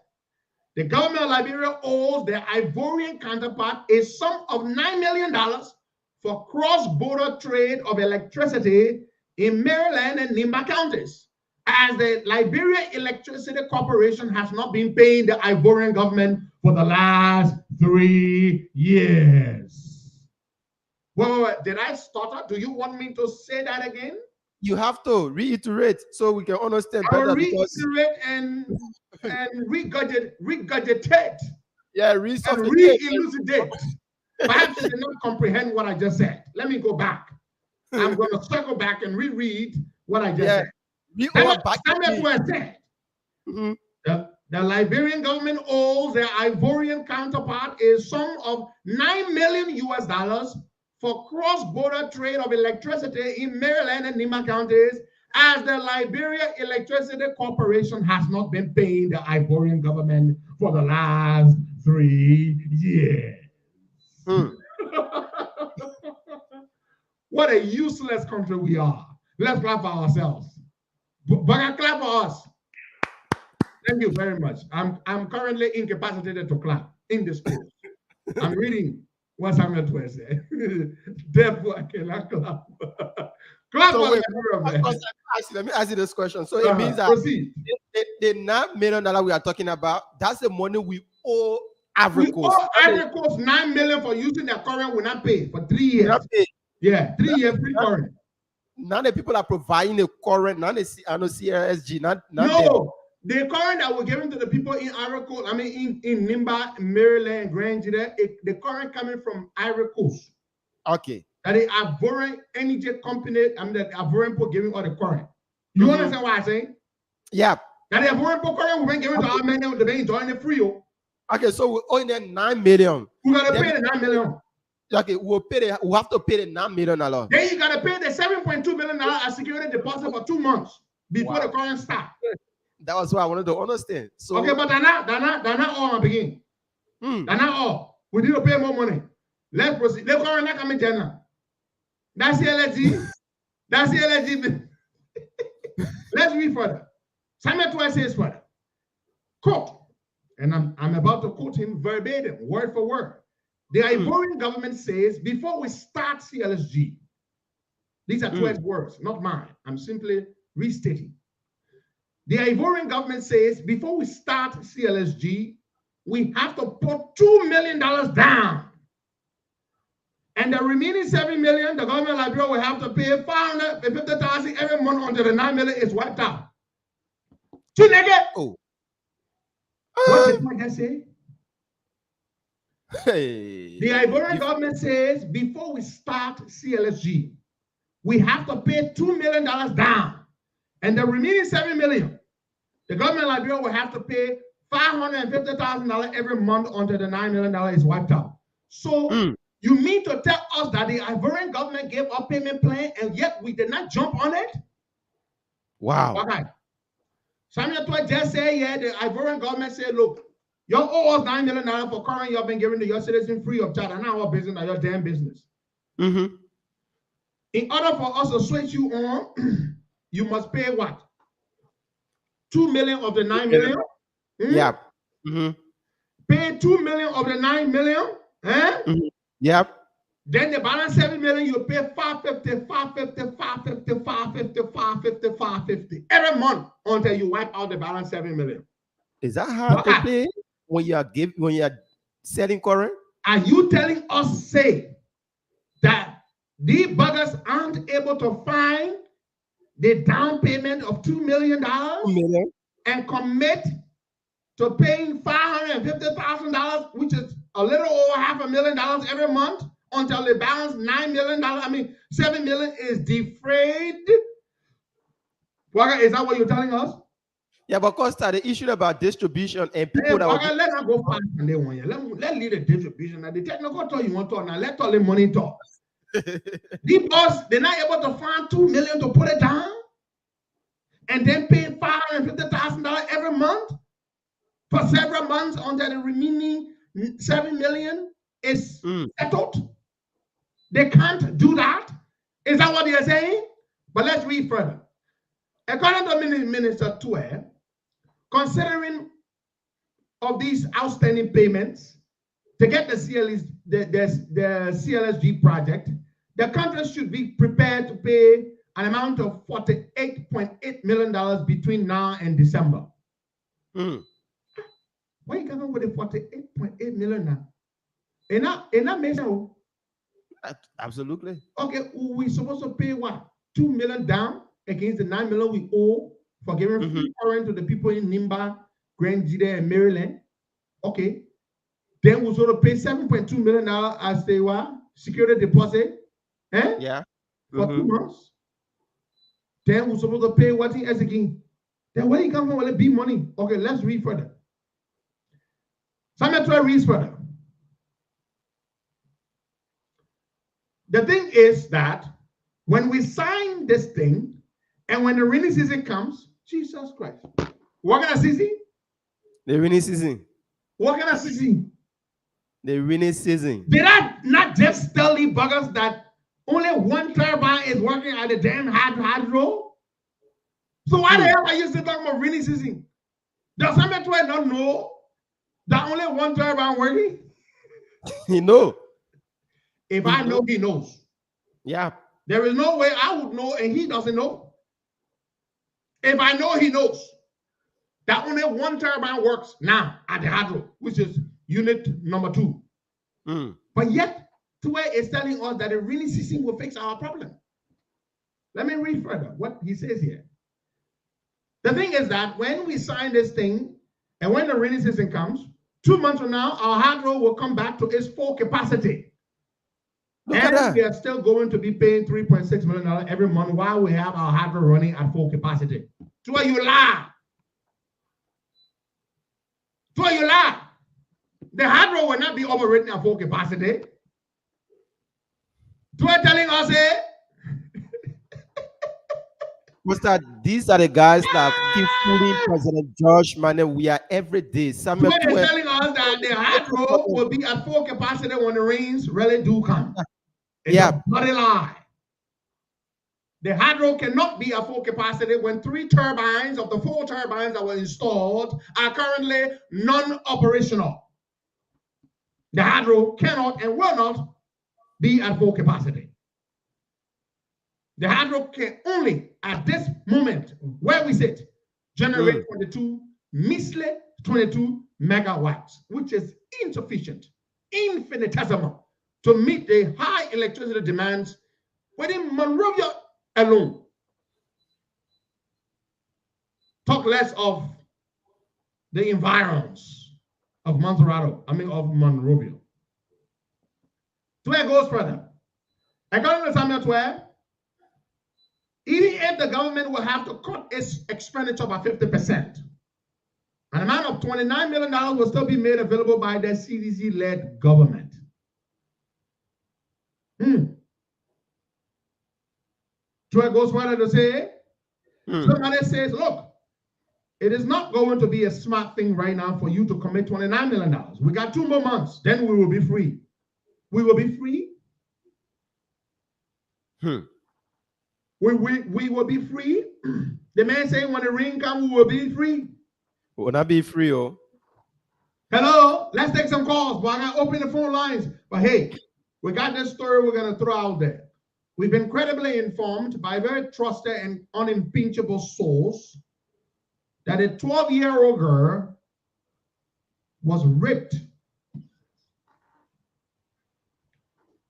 the government of Liberia owes their Ivorian counterpart a sum of $9 million for cross-border trade of electricity in Maryland and Nimba counties, as the Liberia Electricity Corporation has not been paying the Ivorian government for the last 3 years. Well, did I stutter? Do you want me to say that again? You have to reiterate so we can understand I will better. reiterate and regurgitate. Yeah, and re-elucidate. Perhaps you did not comprehend what I just said. Let me go back. I'm going to circle back and reread what I just said. Mm-hmm. The Liberian government owes their Ivorian counterpart a sum of $9 million for cross-border trade of electricity in Maryland and Nima counties, as the Liberia Electricity Corporation has not been paying the Ivorian government for the last 3 years. What a useless country we are. Let's clap for ourselves. But clap for us. Thank you very much. I'm currently incapacitated to clap in the school. I'm reading what Samuel Tua said. Therefore, I cannot clap. Clap so for wait, the let me ask you this question. So it means that the $9 million we are talking about, that's the money we owe Ivory Coast. We owe Ivory Coast $9 million for using their current. Will not pay for 3 years. Yeah, 3 years free current. Now the people are providing a current, not the CRSG, not no. The current that we're giving to the people in Ivory Coast, I mean in Nimba, Maryland, Grand Jide, the current coming from Ivory Coast. Okay. That the Ivorian energy company, I mean that Ivorian people giving all the current. You understand what I'm saying? Yeah. That the Ivorian people current we've been giving to our men, they've been enjoying the free. Okay, so we're owing them $9 million. We gotta pay the $9 million. Okay, we have to pay the $9 million. Then you gotta pay the $7.2 million as security deposit for 2 months before the current start. That was what I wanted to understand. So okay, but they're not all at the beginning. They're not all. We need to pay more money. Let's proceed. Let's go and come in China. That's the LSG. That's the LSG. Let's read further. Samuel Tua says further. Quote, and I'm about to quote him verbatim, word for word. The Ivorian government says, before we start CLSG, these are 12 words, not mine. I'm simply restating. The Ivorian government says, before we start CLSG, we have to put $2 million down. And the remaining $7 million, the government of Liberia will have to pay $550,000 every month until the $9 million is wiped out. Oh. What did I just say? Hey. The Ivorian government says, before we start CLSG, we have to pay $2 million down. And the remaining $7 million, the government of Liberia will have to pay $550,000 every month until the $9 million is wiped out. So you mean to tell us that the Ivorian government gave a payment plan and yet we did not jump on it? Wow. Okay. Samuel Tua just said, yeah, the Ivorian government said, look, you owe us $9 million for current you've been giving to your citizens free of charge. And now our business, your damn business. In order for us to switch you on, you must pay what? 2 million of the 9 million? Yeah. Pay 2 million of the 9 million? Yep. Then the balance 7 million, you pay 550, 550, 550, 550, 550, 550 every month until you wipe out the balance 7 million. Is that how to pay when you are selling current? Are you telling us say that these buggers aren't able to find the down payment of $2 million and commit to paying $550,000, which is a little over $500,000 every month until the balance $9 million, $7 million is defrayed? Is that what you're telling us? Yeah, but Costa, the issue about distribution and people that will let's not go fast on that one. Let's leave the distribution. Now the technical talk you want to talk now. Let's talk the money talk. The boss, they're not able to find $2 million to put it down and then pay $550,000 every month for several months until the remaining $7 million is settled. They can't do that. Is that what they're saying? But let's read further. According to Minister Tue, considering of these outstanding payments to get the CLSG project, the country should be prepared to pay an amount of $48.8 million between now and December. Why are you coming with the $48.8 million now? And that makes sense. Absolutely. Okay, we supposed to pay what? $2 million down against the $9 million we owe for giving free current to the people in Nimba, Grand Jide, and Maryland. Okay. Then we sort of pay $7.2 million as they were security deposit. Yeah. For 2 months. Then we're supposed to pay what else again? Then where you come from? Will it be money? Okay, let's read further. Samuel 12 reads further. The thing is that when we sign this thing, and when the rainy season comes, Jesus Christ, what kind of season? The rainy season. What kind of season? The rainy season. Did I not just tell the buggers that only one turbine is working at the damn hydro? So why the hell are you still talking about rainy season? Does Samuel 12 not know that only one turbine working? He know. If I know, he knows. Yeah. There is no way I would know and he doesn't know. If I know, he knows that only one turbine works now at the hydro, which is unit number 2. But yet, Tue is telling us that the rainy season will fix our problem. Let me read further what he says here. The thing is that when we sign this thing, and when the rainy season comes, 2 months from now, our hydro will come back to its full capacity. And we are still going to be paying $3.6 million every month while we have our hydro running at full capacity. Tue, you lie. Tue, you lie. The hydro will not be operating at full capacity. Tue telling us These are the guys that keep fooling President George Mane. We are every day. Samuel Tue is telling us that the hydro will be at full capacity when the rains really do come. It's a bloody lie. The hydro cannot be at full capacity when 3 turbines of the 4 turbines that were installed are currently non-operational. The hydro cannot and will not be at full capacity. The hydro can only, at this moment where we sit, generate 22 megawatts, which is insufficient, infinitesimal, to meet the high electricity demands within Monrovia alone. Talk less of the environs of of Monrovia. Tue goes further. According to Samuel 12, even if the government will have to cut its expenditure by 50%, an amount of $29 million will still be made available by the CDC-led government. Tue goes further to say, somebody says, look, it is not going to be a smart thing right now for you to commit $29 million. We got 2 more months, then we will be free. We will be free. We will be free. The man saying when the rain comes, we will be free. We will not be free, oh. Hello, let's take some calls. But I got to open the phone lines. But hey, we got this story we're going to throw out there. We've been credibly informed by a very trusted and unimpeachable source that a 12-year-old girl was raped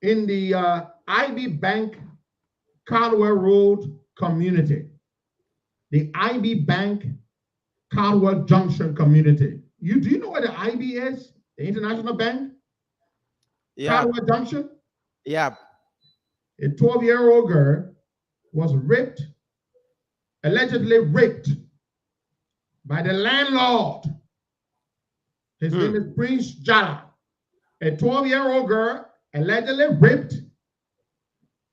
in the IB Bank Caldwell Road community. The IB Bank Caldwell Junction community. Do you know where the IB is? The International Bank? Yeah. Caldwell Junction? Yeah. A 12-year-old girl was raped, allegedly raped, by the landlord. His name is Prince Jala. A 12-year-old girl allegedly raped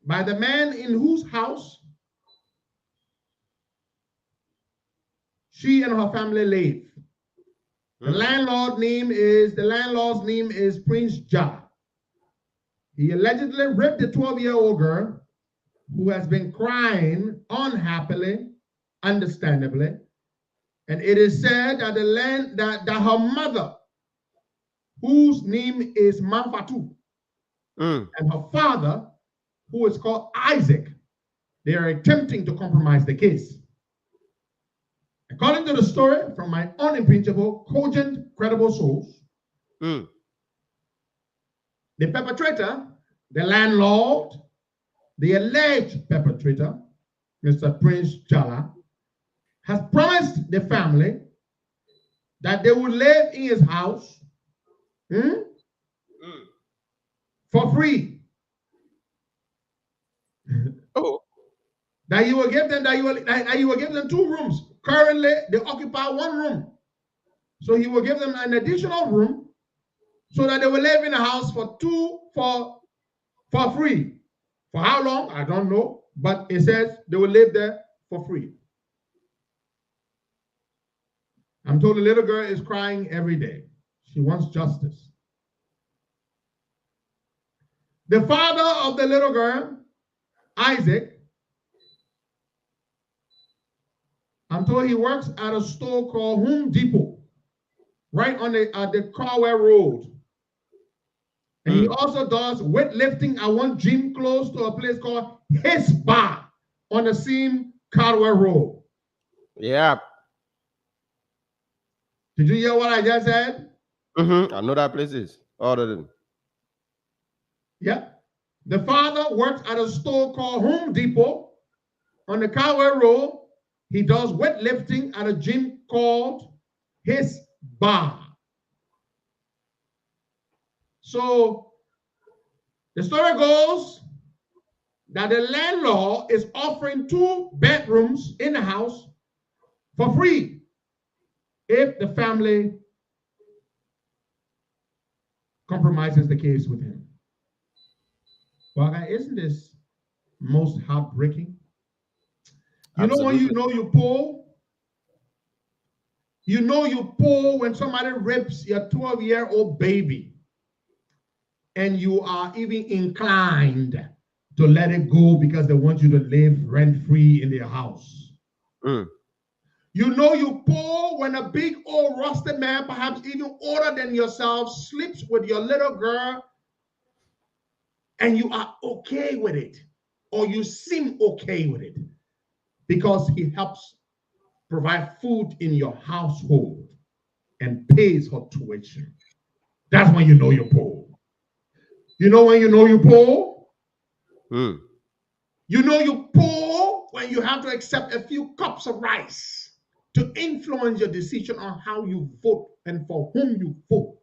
by the man in whose house she and her family live. The landlord's name is Prince Jala. He allegedly raped the 12-year-old girl who has been crying unhappily, understandably. And it is said that that her mother, whose name is Manfatu, and her father, who is called Isaac, they are attempting to compromise the case. According to the story from my unimpeachable, cogent, credible source, the perpetrator, the landlord, the alleged perpetrator, Mr. Prince Jala, has promised the family that they will live in his house for free. Oh. That you will give them 2 rooms. Currently, they occupy 1 room. So he will give them an additional room so that they will live in the house for free. For how long? I don't know. But it says they will live there for free. I'm told the little girl is crying every day. She wants justice. The father of the little girl, Isaac, I'm told he works at a store called Home Depot, right at the Carwell Road. And he also does weightlifting at one gym close to a place called His Bar on the same Carwell Road. Yeah. Did you hear what I just said? I know that place is. Other than. Yeah. The father works at a store called Home Depot on the Carwell Road. He does weightlifting at a gym called His Bar. So the story goes that the landlord is offering 2 bedrooms in the house for free if the family compromises the case with him. Well, isn't this most heartbreaking? Absolutely. Know when you know you're poor? You know you're poor when somebody rapes your 12-year-old baby and you are even inclined to let it go because they want you to live rent-free in their house. You know you're poor when a big old rusted man, perhaps even older than yourself, sleeps with your little girl and you are okay with it, or you seem okay with it because he helps provide food in your household and pays her tuition. That's when you know you're poor. You know when you know you're poor? You know you're poor when you have to accept a few cups of rice to influence your decision on how you vote and for whom you vote.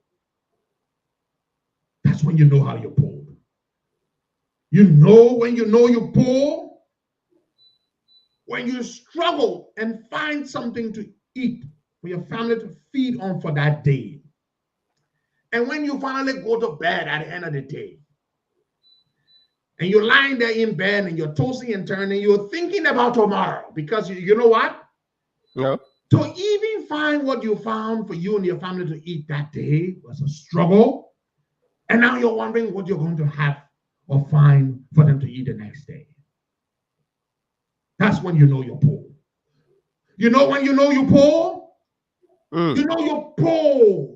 That's when you know how you're poor. You know when you know you're poor? When you struggle and find something to eat for your family to feed on for that day. And when you finally go to bed at the end of the day, and you're lying there in bed and you're tossing and turning, you're thinking about tomorrow because you know what? No. To even find what you found for you and your family to eat that day was a struggle. And now you're wondering what you're going to have or find for them to eat the next day. That's when you know you're poor. You know when you know you're poor? You know you're poor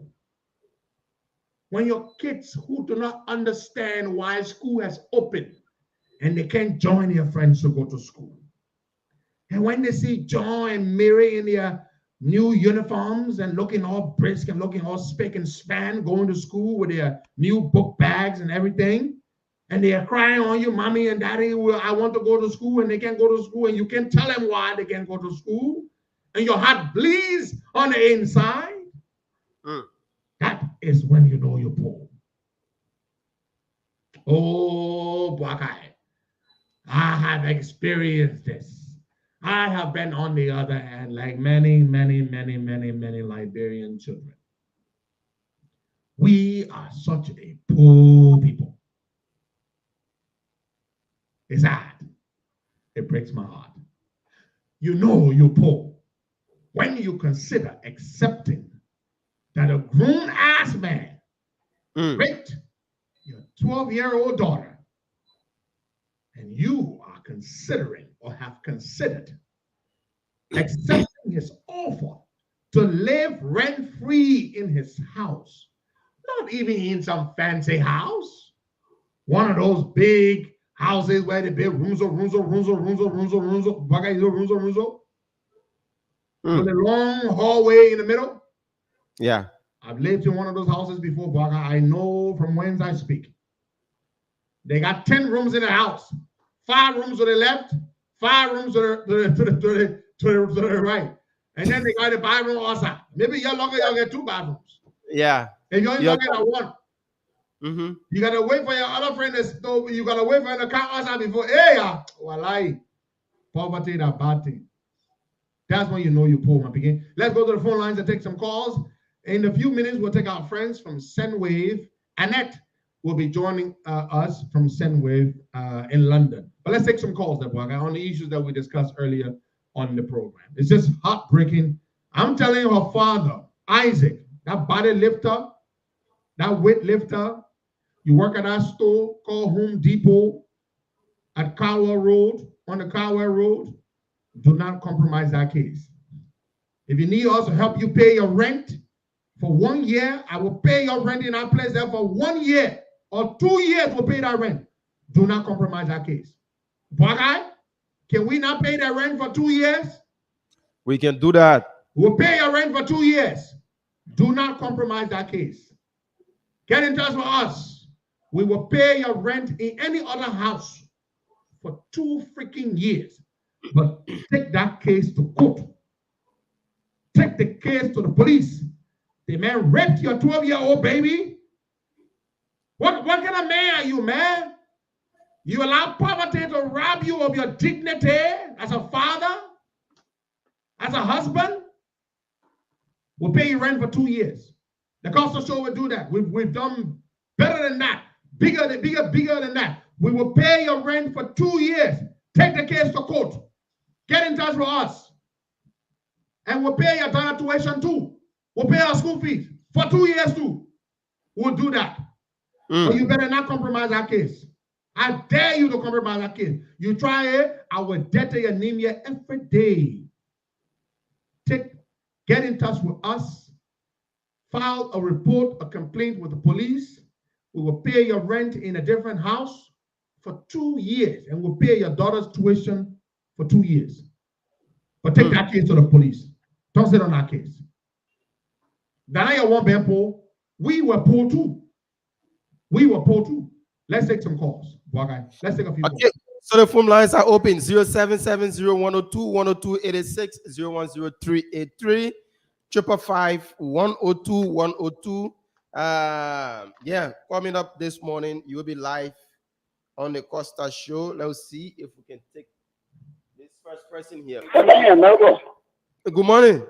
when your kids who do not understand why school has opened and they can't join their friends to go to school. And when they see John and Mary in their new uniforms and looking all brisk and looking all spick and span, going to school with their new book bags and everything, and they are crying on you, mommy and daddy, I want to go to school, and they can't go to school, and you can't tell them why they can't go to school, and your heart bleeds on the inside. That is when you know you're poor. Oh, Bwakai, I have experienced this. I have been on the other hand, like many Liberian children. We are such a poor people. It's sad. It breaks my heart. You know you're poor when you consider accepting that a grown-ass man raped your 12-year-old daughter, and you are considering or have considered accepting his offer to live rent-free in his house, not even in some fancy house, one of those big houses where they build rooms with a long hallway in the middle. Yeah. I've lived in one of those houses before, Baga. I know from whence I speak. They got 10 rooms in the house, 5 rooms to the left, 5 rooms to the right. And then they got a bathroom outside. Maybe you're lucky you'll get 2 bathrooms. Yeah. And you're lucky at one. Mm-hmm. You gotta wait for your other friend to you gotta wait for him to come outside before walai. Poverty is a bad thing. That's when you know you're poor, my begin. Let's go to the phone lines and take some calls. In a few minutes, we'll take our friends from Sendwave. Annette will be joining us from Sendwave in London. But let's take some calls, Deborah, on the issues that we discussed earlier on the program. It's just heartbreaking. I'm telling you, her father, Isaac, that body lifter, that weight lifter, you work at that store called Home Depot at Cowell Road, on the Cowell Road, do not compromise that case. If you need us to help you pay your rent for 1 year, I will pay your rent in our place there for 1 year or 2 years we'll pay that rent. Do not compromise that case. Bwagai, can we not pay that rent for 2 years? We can do that. We'll pay your rent for 2 years. Do not compromise that case. Get in touch with us. We will pay your rent in any other house for 2 freaking years. But take that case to court. Take the case to the police. The man raped your 12-year-old baby. What kind of man are you, man? You allow poverty to rob you of your dignity as a father, as a husband? We'll pay you rent for 2 years. The Costa Show will do that. We've done better than that. Bigger than that. We will pay your rent for 2 years. Take the case to court. Get in touch with us. And we'll pay your daughter tuition too. We'll pay our school fees for 2 years too. We'll do that. But you better not compromise our case. I dare you to compromise our case. You try it, I will debt your anemia every day. Get in touch with us. File a report, a complaint with the police. We will pay your rent in a different house for 2 years. And we'll pay your daughter's tuition for 2 years. But take that case to the police. Don't sit on that case. Dana won't be poor. We were poor too. Let's take some calls. Let's take a few calls. So the phone lines are open 0770-102-102-86, 010383, 555-102-102. Yeah, coming up this morning, you'll be live on the Costa Show. Let's see if we can take this first person here. Good morning.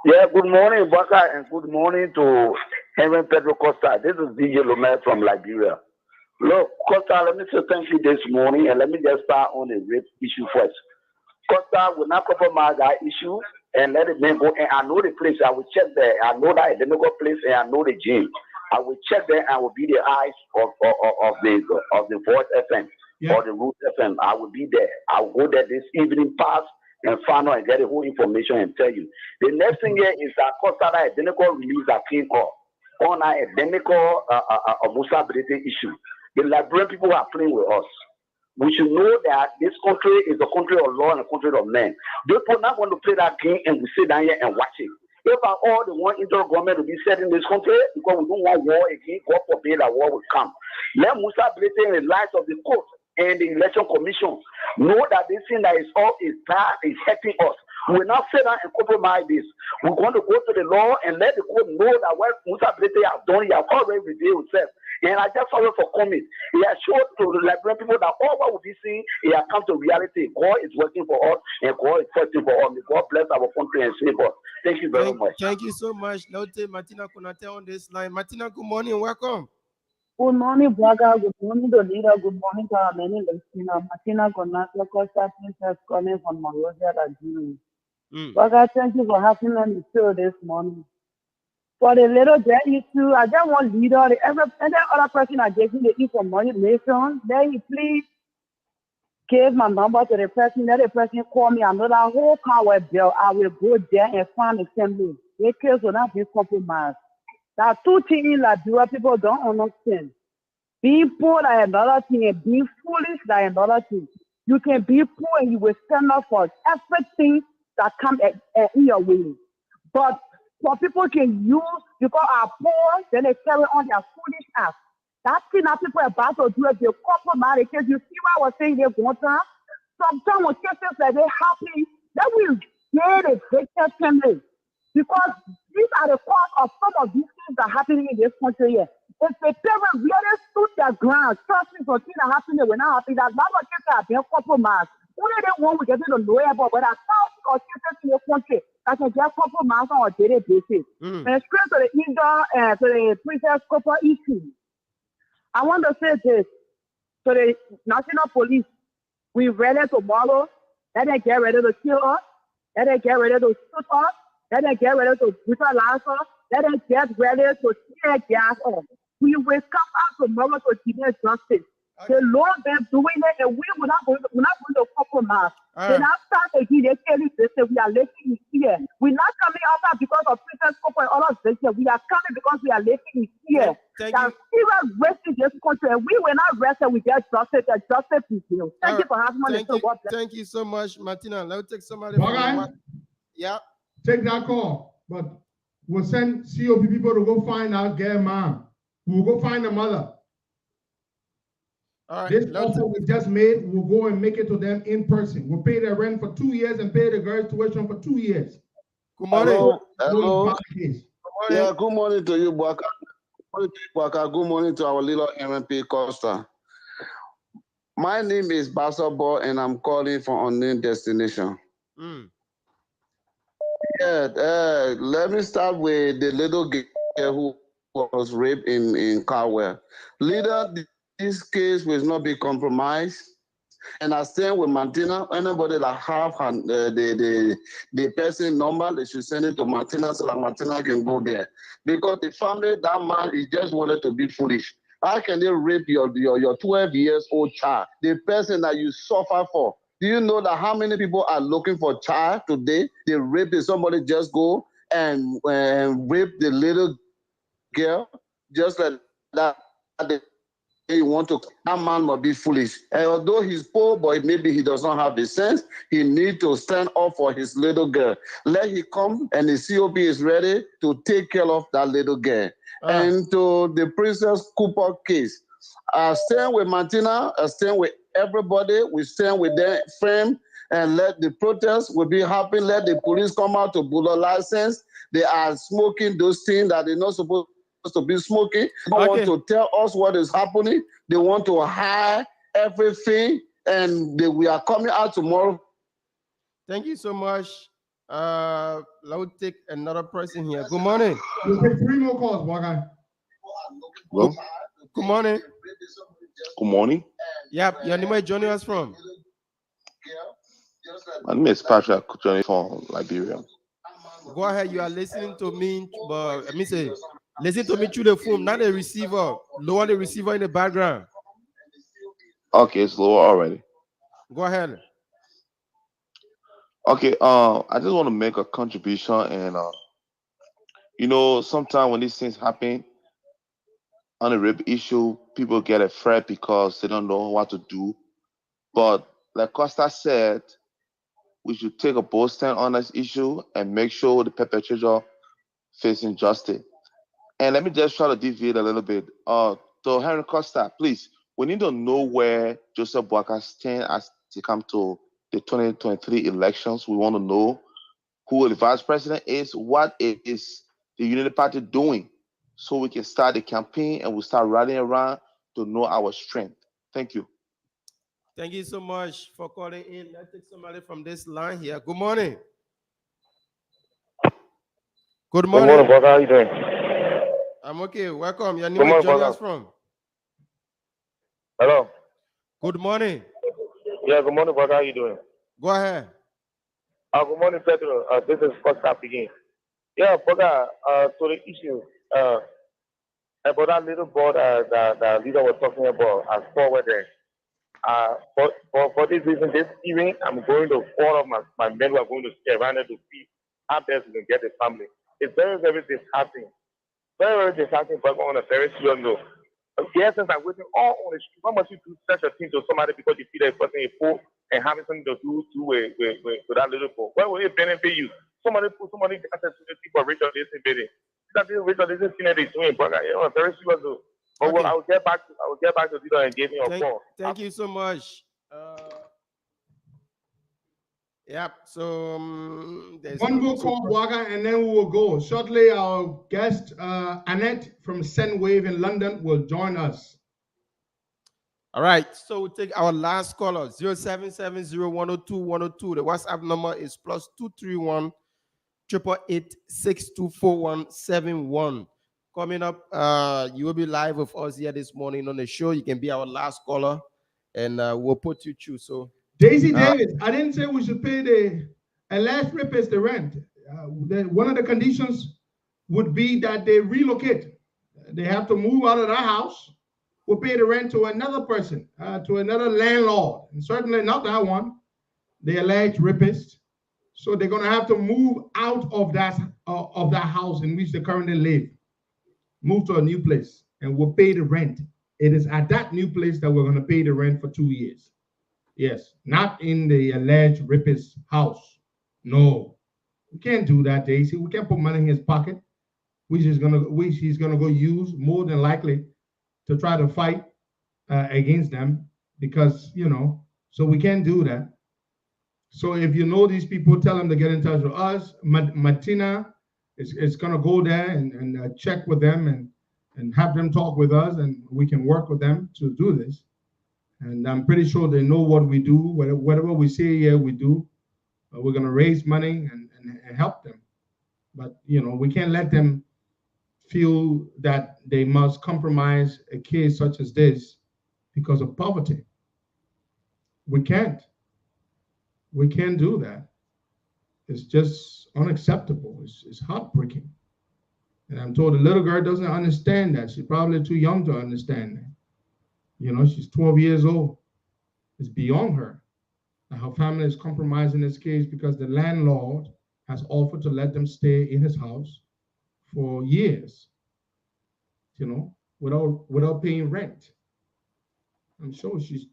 Yeah, good morning, Baka, and good morning to Henry Pedro Costa. This is DJ Lomé from Liberia. Look, Costa, let me say thank you this morning, and let me just start on the rape issue first. Costa will not compromise that issue and let it go. And I know the place. I will check there. I know that identical place, and I know the gym. I will check there and will be the eyes of the Voice FM or the Root FM. I will be there. I will go there this evening past and find out and get the whole information and tell you. The next thing here is that Costa identical release a clean call on our identical vulnerability issue. The Liberian people are playing with us. We should know that this country is a country of law and a country of men. People not want to play that game and we sit down here and watch it. If all the one internal government will be set in this country because we don't want war again, God forbid that war will come. Let Musa Blete in the light of the court and the election commission know that this thing that is all is bad is hurting us. We will not sit down and compromise this. We're going to go to the law and let the court know that what Musa Blete has done, he has already revealed himself. And I just sorry for coming. He has showed to the Liberian people that all what we see, he has come to reality. God is working for us and God is fighting for us. May God bless our country and save us. Thank you very much. Thank you so much. Laute Martina Kunate on this line. Martina, good morning. Welcome. Good morning, brother. Good morning, the leader. Good morning to our many listeners. Martina Gonatla Costa Princess calling from Monrovia, Nigeria. Brother, thank you for having me on the show this morning. For the little debt issue, I just want leader, every other person I gave him the information, then he please give my number to the person, let the person call me. I know that whole power bill, I will go there and find assembly. The case will not be compromised. There are two things in Liberia people don't understand. Being poor is another thing, and being foolish is another thing. You can be poor and you will stand up for everything that comes in your way. But for people can use, because are poor, then they carry on their foolish acts. That's thing that people are about to do if they compromise. Because you see what I was saying there, sometimes when cases like they happen, that will get a greater family. Because these are the cause of some of these things that are happening in this country here. If the parents really stood their ground, trust me, for things that happen, they will not happen. That lot of cases have been compromised. Only the one we get to know about, but there are thousands of cases in the country that can get compromised on a daily basis. And straight to the indoor, to the Princess Copper issue. I want to say this to the National Police. We ready tomorrow. Let them get ready to kill us. Let them get ready to shoot us. Let them get ready to brutalize us. Let them get ready to tear gas us. We will come out tomorrow to demand justice. Okay. The Lord been doing it, and we're not going to compromise. Then after again, they tell you this, we are living in fear. We're not coming out because of Princess Copper and all of this. We are coming because we are living in fear. There's serious risk in this country, and we will not rest and we get justice. The justice is due. Thank you for having me. Thank you so much, Martina. Let's take somebody. Yeah. Take that call, but we'll send COP people to go find our girl mom. We'll go find the mother. All right, this offer we just made, we'll go and make it to them in person. We'll pay their rent for 2 years and pay the girl's tuition for 2 years. Good morning. Hello. Yeah, good morning to you, Bwaka. Good morning to our little MMP Costa. My name is Basabo, and I'm calling from unnamed destination. Yeah, let me start with the little girl who was raped in Carwell. Leader, this case will not be compromised. And I stand with Martina. Anybody that have the person number, they should send it to Martina so that Martina can go there. Because the family, that man, is just wanted to be foolish. How can they rape your 12 years old child? The person that you suffer for. Do you know that how many people are looking for child today? They rape somebody just go and rape the little girl just like that. They want to. That man must be foolish. And although he's poor, but maybe he does not have the sense, he needs to stand up for his little girl. Let him come, and the COP is ready to take care of that little girl. And to the Princess Cooper case, I stand with Martina. I stand with everybody. We stand with them firm, and let the protest will be happening. Let the police come out to bullet license. They are smoking those things that they're not supposed to be smoking. They don't want to tell us what is happening. They want to hide everything, and we are coming out tomorrow. Thank you so much. Let's take another person here. Good morning. We'll take 3 more calls, Bwaka. Good morning. Good morning. Yeah, your name is joining us from? My name is Patrick joining from Liberia. Go ahead, you are listening to me, but let me say, listen to me through the phone, not the receiver. Lower the receiver in the background. Okay, it's lower already. Go ahead. Okay, I just want to make a contribution, and sometimes when these things happen on a rape issue, people get afraid because they don't know what to do. But like Costa said, we should take a bold stand on this issue and make sure the perpetrator facing justice. And let me just try to deviate a little bit. So Henry Costa, please, we need to know where Joseph Boakai stands as they come to the 2023 elections. We want to know who the vice president is, what is the Unity Party doing so we can start the campaign and we start rallying around to know our strength. Thank you. Thank you so much for calling in. Let's take somebody from this line here. Good morning. Good morning. Good morning, brother. How you doing? I'm okay. Welcome. Your name Good is morning, joining brother. us from? Hello. Good morning. Yeah, good morning, brother. How you doing? Go ahead. Good morning, Pedro. This is Costa again. Yeah, brother. To the issue, about that little boy that the leader was talking about, as forward there. For this reason, this evening, I'm going to all of my men who are going to stay around there to see how best we can get the family. It's very, very disheartening. Very, very disheartening, but on a very serious note. Yes, since I'm waiting all on the street, why must you do such a thing to somebody because you see that person a fool and having something to do with that little boy? Why will it benefit you? Somebody got to people rich on this bidding. That this rich on this thing that they're doing, brother. You know, very serious note. But Okay. I will get back to Dito and give him a call. Thank you so much. Yep. So there's one more call, Waga, and then we will go. Shortly, our guest, Annette from Sendwave in London, will join us. All right. So we'll take our last caller, 0770-102-102. The WhatsApp number is +231 888-624-171. Coming up, you will be live with us here this morning on the show. You can be our last caller, and we'll put you through. So, Daisy Davis, I didn't say we should pay the alleged rapist the rent. One of the conditions would be that they relocate. They have to move out of their house. We'll pay the rent to another person, to another landlord, and certainly not that one, the alleged rapist. So they're going to have to move out of that house in which they currently live, move to a new place, and we'll pay the rent. It is at that new place that we're going to pay the rent for 2 years. Yes, not in the alleged rapist's house. No, we can't do that, Daisy. We can't put money in his pocket, which he's gonna go use more than likely to try to fight against them, because so we can't do that. So if you know these people, tell them to get in touch with us. Martina is gonna go there and check with them and have them talk with us, and we can work with them to do this. And I'm pretty sure they know what we do. Whatever we say here, we do. We're gonna raise money and help them. But we can't let them feel that they must compromise a case such as this because of poverty. We can't. We can't do that. It's just unacceptable. It's heartbreaking. And I'm told the little girl doesn't understand that. She's probably too young to understand that. She's 12 years old. It's beyond her. And her family is compromised in this case because the landlord has offered to let them stay in his house for years, without paying rent. I'm sure she's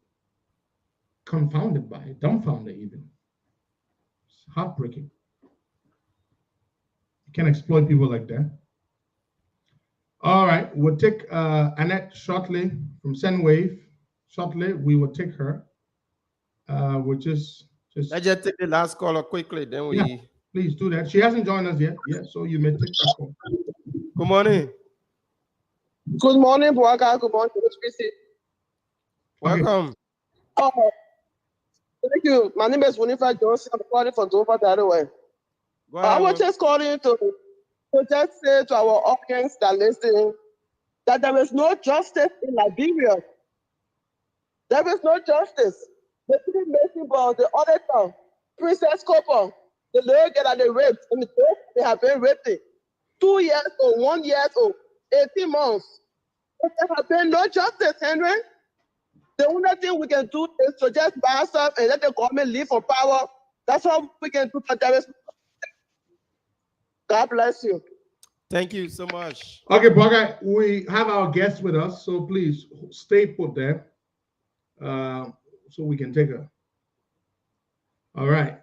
confounded by it, dumbfounded even. It's heartbreaking. You can't exploit people like that. All right, we'll take Annette shortly from Sendwave. Shortly, we will take her. We'll just let's just take the last caller quickly. Then we. Yeah, please do that. She hasn't joined us yet. Yeah, so you may take that call. Good morning. Good morning, Boaga. Good morning, HPC. Welcome. Okay. Thank you. My name is Winifred Johnson. I'm calling from Dover, Delaware. I was just calling to just say to our audience that listen that there is no justice in Liberia. There is no justice. The people making about the auditor, Princess Copper, the little girl that they raped, and they have been raped. 2 years old, 1 year old, 18 months. But there have been no justice, Henry. The only thing we can do is to just buy ourselves and let the government leave for power. That's all we can do for terrorism. God bless you. Thank you so much. Okay, Boga, we have our guests with us, so please stay put there so we can take her. All right.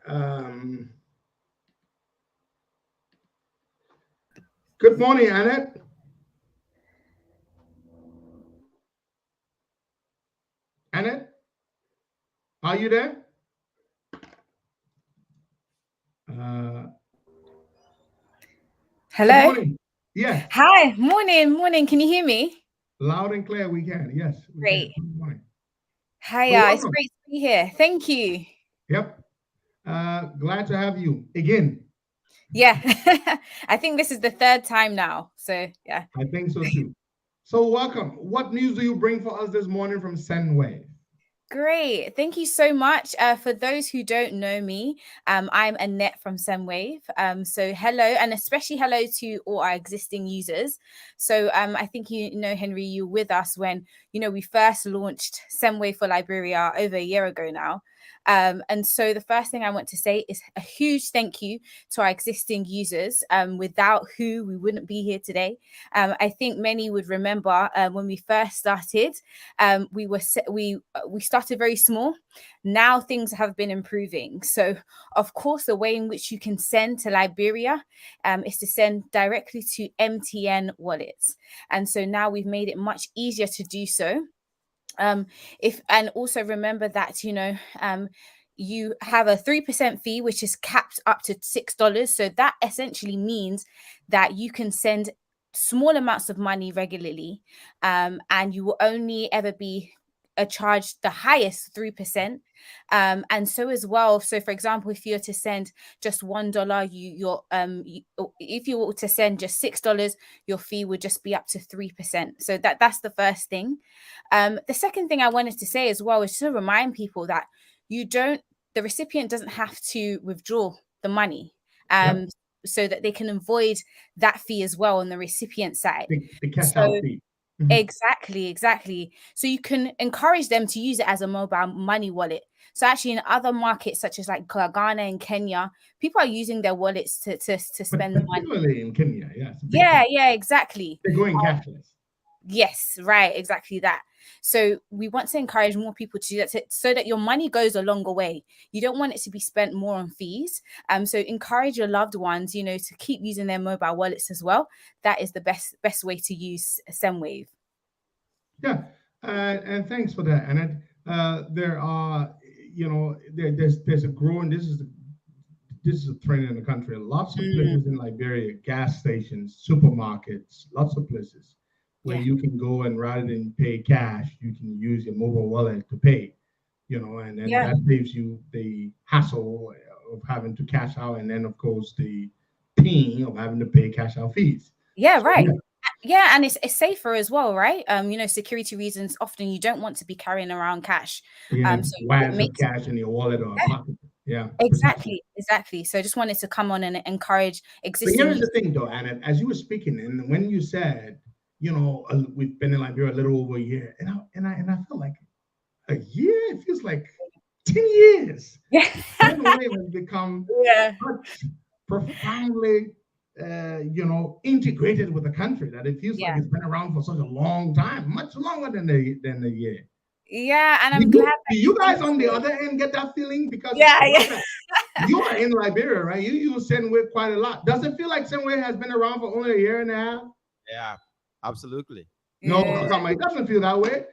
Good morning, Annette. Annette, are you there? Hello. Good morning. Yes. Hi, morning. Can you hear me? Loud and clear, we can. Yes, we Great. can. Good morning. Hi, it's great to be here. Thank you. Yep. Glad to have you again. Yeah, I think this is the third time now. So yeah. I think so too. So welcome. What news do you bring for us this morning from Sendwave? Great. Thank you so much. For those who don't know me, I'm Annette from Sendwave. So hello, and especially hello to all our existing users. So I think you know, Henry, you were with us when, we first launched Sendwave for Liberia over a year ago now. And so the first thing I want to say is a huge thank you to our existing users, without who we wouldn't be here today. I think many would remember when we first started, we started very small. Now things have been improving. So, of course, the way in which you can send to Liberia is to send directly to MTN wallets. And so now we've made it much easier to do so. And also remember that you have a 3% fee, which is capped up to $6. So that essentially means that you can send small amounts of money regularly, and you will only ever be charged the highest 3%. And so as well, so for example, if you're to send just $1, if you were to send just $6, your fee would just be up to 3%. So that's the first thing. The second thing I wanted to say as well is to remind people that the recipient doesn't have to withdraw the money, so that they can avoid that fee as well on the recipient side. The cash out fee. Exactly. So you can encourage them to use it as a mobile money wallet. So actually, in other markets such as like Ghana and Kenya, people are using their wallets to spend the money. Particularly in Kenya, yes. Yeah, exactly. They're going cashless. Yes, right, exactly that. So we want to encourage more people to do that, so that your money goes a longer way. You don't want it to be spent more on fees. So encourage your loved ones, to keep using their mobile wallets as well. That is the best way to use Sendwave. Yeah, and thanks for that. And there are, there's a growing. This is a trend in the country. Lots of places in Liberia, gas stations, supermarkets, lots of places where you can go, and rather than pay cash, you can use your mobile wallet to pay. And then that saves you the hassle of having to cash out, and then of course the pain of having to pay cash out fees. Yeah, right. Yeah, and it's safer as well, right? Security reasons, often you don't want to be carrying around cash. So wires of cash in your wallet or pocket. Yeah, exactly. So I just wanted to come on and encourage existing. But here's the thing, though, Anna. As you were speaking, and when you said, we've been in Liberia a little over a year, and I felt like a year. It feels like 10 years. Yeah, Sendwave has become such profoundly, integrated with the country that it feels like it's been around for such a long time, much longer than a year. Yeah, and I'm glad. Do you guys on the other end get that feeling? Because you are in Liberia, right? You use Sendwave quite a lot. Does it feel like Sendwave has been around for only a year and a half? Yeah, absolutely. No, it doesn't feel that way.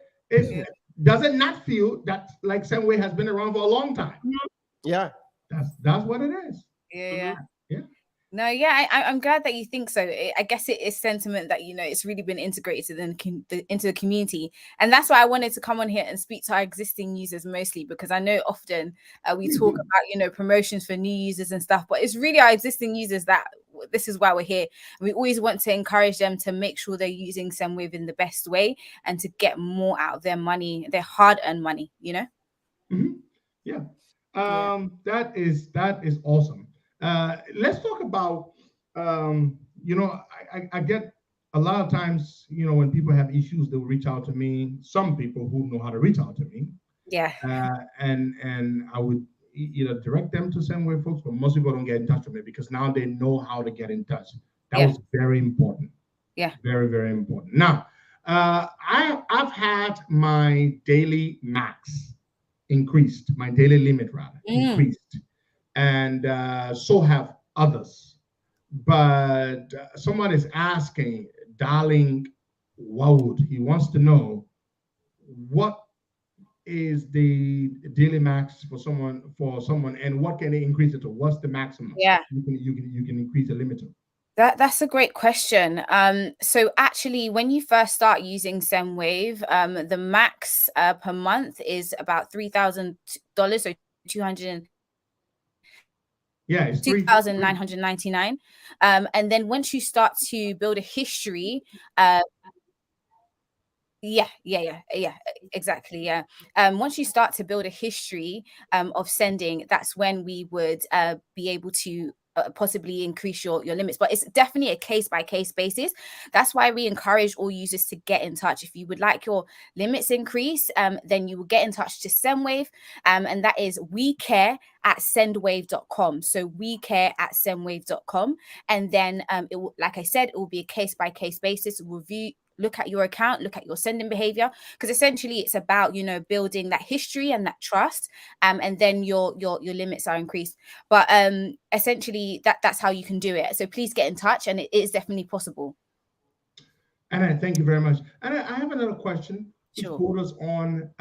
Does it not feel that like Sendwave has been around for a long time? Yeah, that's what it is. Yeah. No, I'm glad that you think so. I guess it is sentiment that it's really been integrated into the community, and that's why I wanted to come on here and speak to our existing users mostly, because I know often we talk about promotions for new users and stuff, but it's really our existing users that this is why we're here. We always want to encourage them to make sure they're using Sendwave in the best way and to get more out of their money, their hard-earned money. Yeah. That is awesome. Let's talk about, I get a lot of times, when people have issues, they'll reach out to me. Some people who know how to reach out to me. Yeah. And I would either direct them to Sendwave folks, but most people don't get in touch with me because now they know how to get in touch. That was very important. Yeah. Very, very important. Now, I've had my daily max increased, my daily limit rather increased. And so have others. But someone is asking, Darling Wood, he wants to know, what is the daily max for someone, and what can they increase it to? What's the maximum? Yeah. You can increase the limit to? That's a great question. So actually, when you first start using Sendwave, the max per month is about $3,000, so 200. Yeah, it's 2,999. And then once you start to build a history, yeah, exactly. Yeah. Once you start to build a history of sending, that's when we would be able to possibly increase your limits. But it's definitely a case-by-case basis. That's why we encourage all users to get in touch. If you would like your limits increased, then you will get in touch to Sendwave, and that is wecare@sendwave.com. So wecare@sendwave.com, and then it will, like I said, it will be a case-by-case basis review. Look at your account, look at your sending behavior, because essentially it's about, building that history and that trust, and then your limits are increased. But essentially that's how you can do it. So please get in touch, and it is definitely possible. And I thank you very much. And I have another question, which Sure. borders on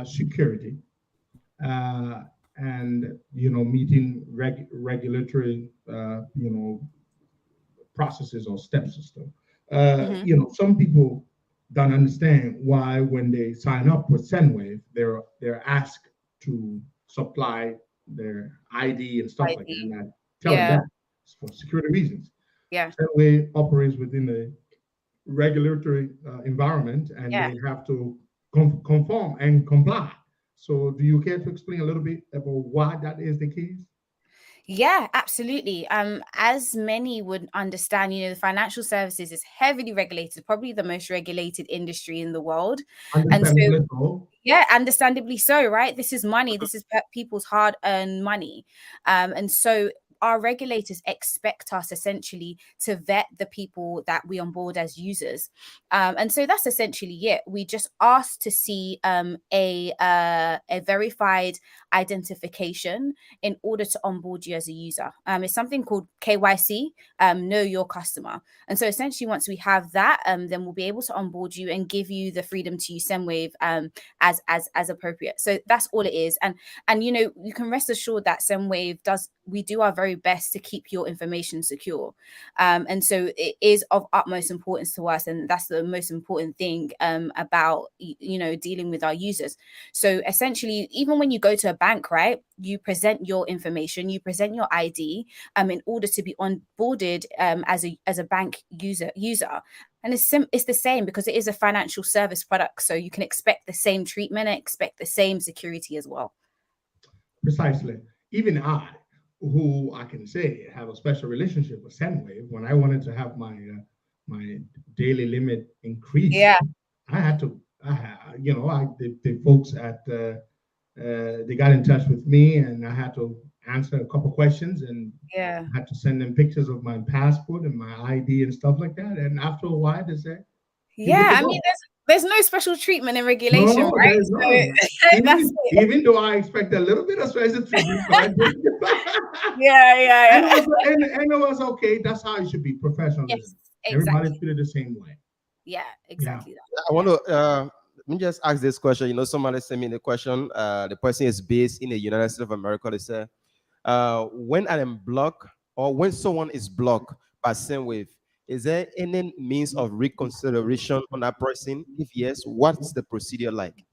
security and meeting regulatory processes or step system. Some people don't understand why when they sign up with Sendwave, they're asked to supply their ID and stuff like that. And I tell them that for security reasons. Yeah. Sendwave operates within a regulatory environment, and they have to conform and comply. So do you care to explain a little bit about why that is the case? Yeah, absolutely. As many would understand, the financial services is heavily regulated, probably the most regulated industry in the world. And so, yeah, understandably so, right? This is money. This is people's hard-earned money. And so our regulators expect us essentially to vet the people that we onboard as users. And so that's essentially it. We just ask to see a verified identification in order to onboard you as a user. It's something called KYC, know your customer. And so essentially once we have that, then we'll be able to onboard you and give you the freedom to use Sendwave as appropriate. So that's all it is. And you can rest assured that Sendwave we do our very best to keep your information secure. And so it is of utmost importance to us, and that's the most important thing about dealing with our users. So essentially, even when you go to a bank, right, you present your information, you present your ID in order to be onboarded as a bank user. And it's the same because it is a financial service product. So you can expect the same treatment and expect the same security as well. Precisely. Even I, who I can say have a special relationship with Sendwave, when I wanted to have my daily limit increased, I had to, the folks at they got in touch with me, and I had to answer a couple questions, and I had to send them pictures of my passport and my ID and stuff like that. And after a while, they said, I mean, there's no special treatment in regulation, right? So even though I expect a little bit of special treatment, but and it was okay. That's how it should be, professionalism. Yes, exactly. Everybody's treated the same way. Yeah, exactly. Yeah. I want to let me just ask this question. Somebody sent me the question. The person is based in the United States of America. They say, when I am blocked or when someone is blocked by Sendwave, is there any means of reconsideration on that person? If yes, what's the procedure like?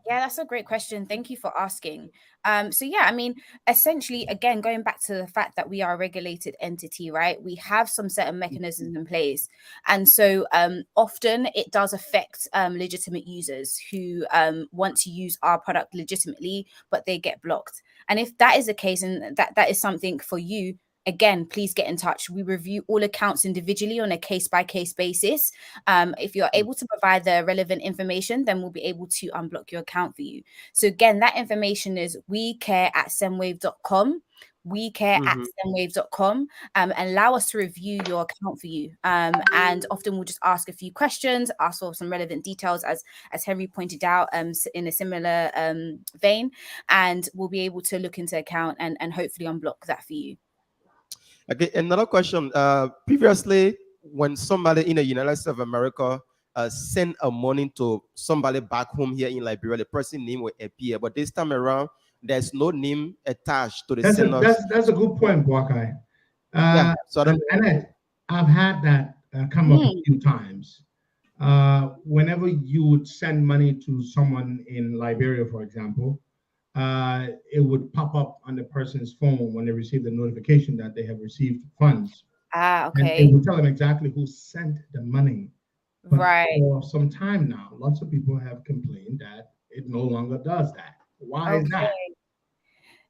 Yeah, that's a great question. Thank you for asking. So yeah, I mean, essentially, again, going back to the fact that we are a regulated entity, right? We have some certain mechanisms in place. And so often it does affect legitimate users who want to use our product legitimately, but they get blocked. And if that is the case, and that is something for you, again, please get in touch. We review all accounts individually on a case-by-case basis. If you're able to provide the relevant information, then we'll be able to unblock your account for you. So again, that information is wecare@sendwave.com. wecare@sendwave.com, and allow us to review your account for you. And often we'll just ask a few questions, ask for some relevant details, as Henry pointed out, in a similar vein, and we'll be able to look into account and hopefully unblock that for you. Okay, another question. Previously, when somebody in the United States of America sent a money to somebody back home here in Liberia, the person's name will appear. But this time around, there's no name attached to the sender. That's a good point, Bwakai. And I've had that come up a few times. Whenever you would send money to someone in Liberia, for example, it would pop up on the person's phone when they receive the notification that they have received funds. And it will tell them exactly who sent the money. But for some time now, lots of people have complained that it no longer does that. Why is that?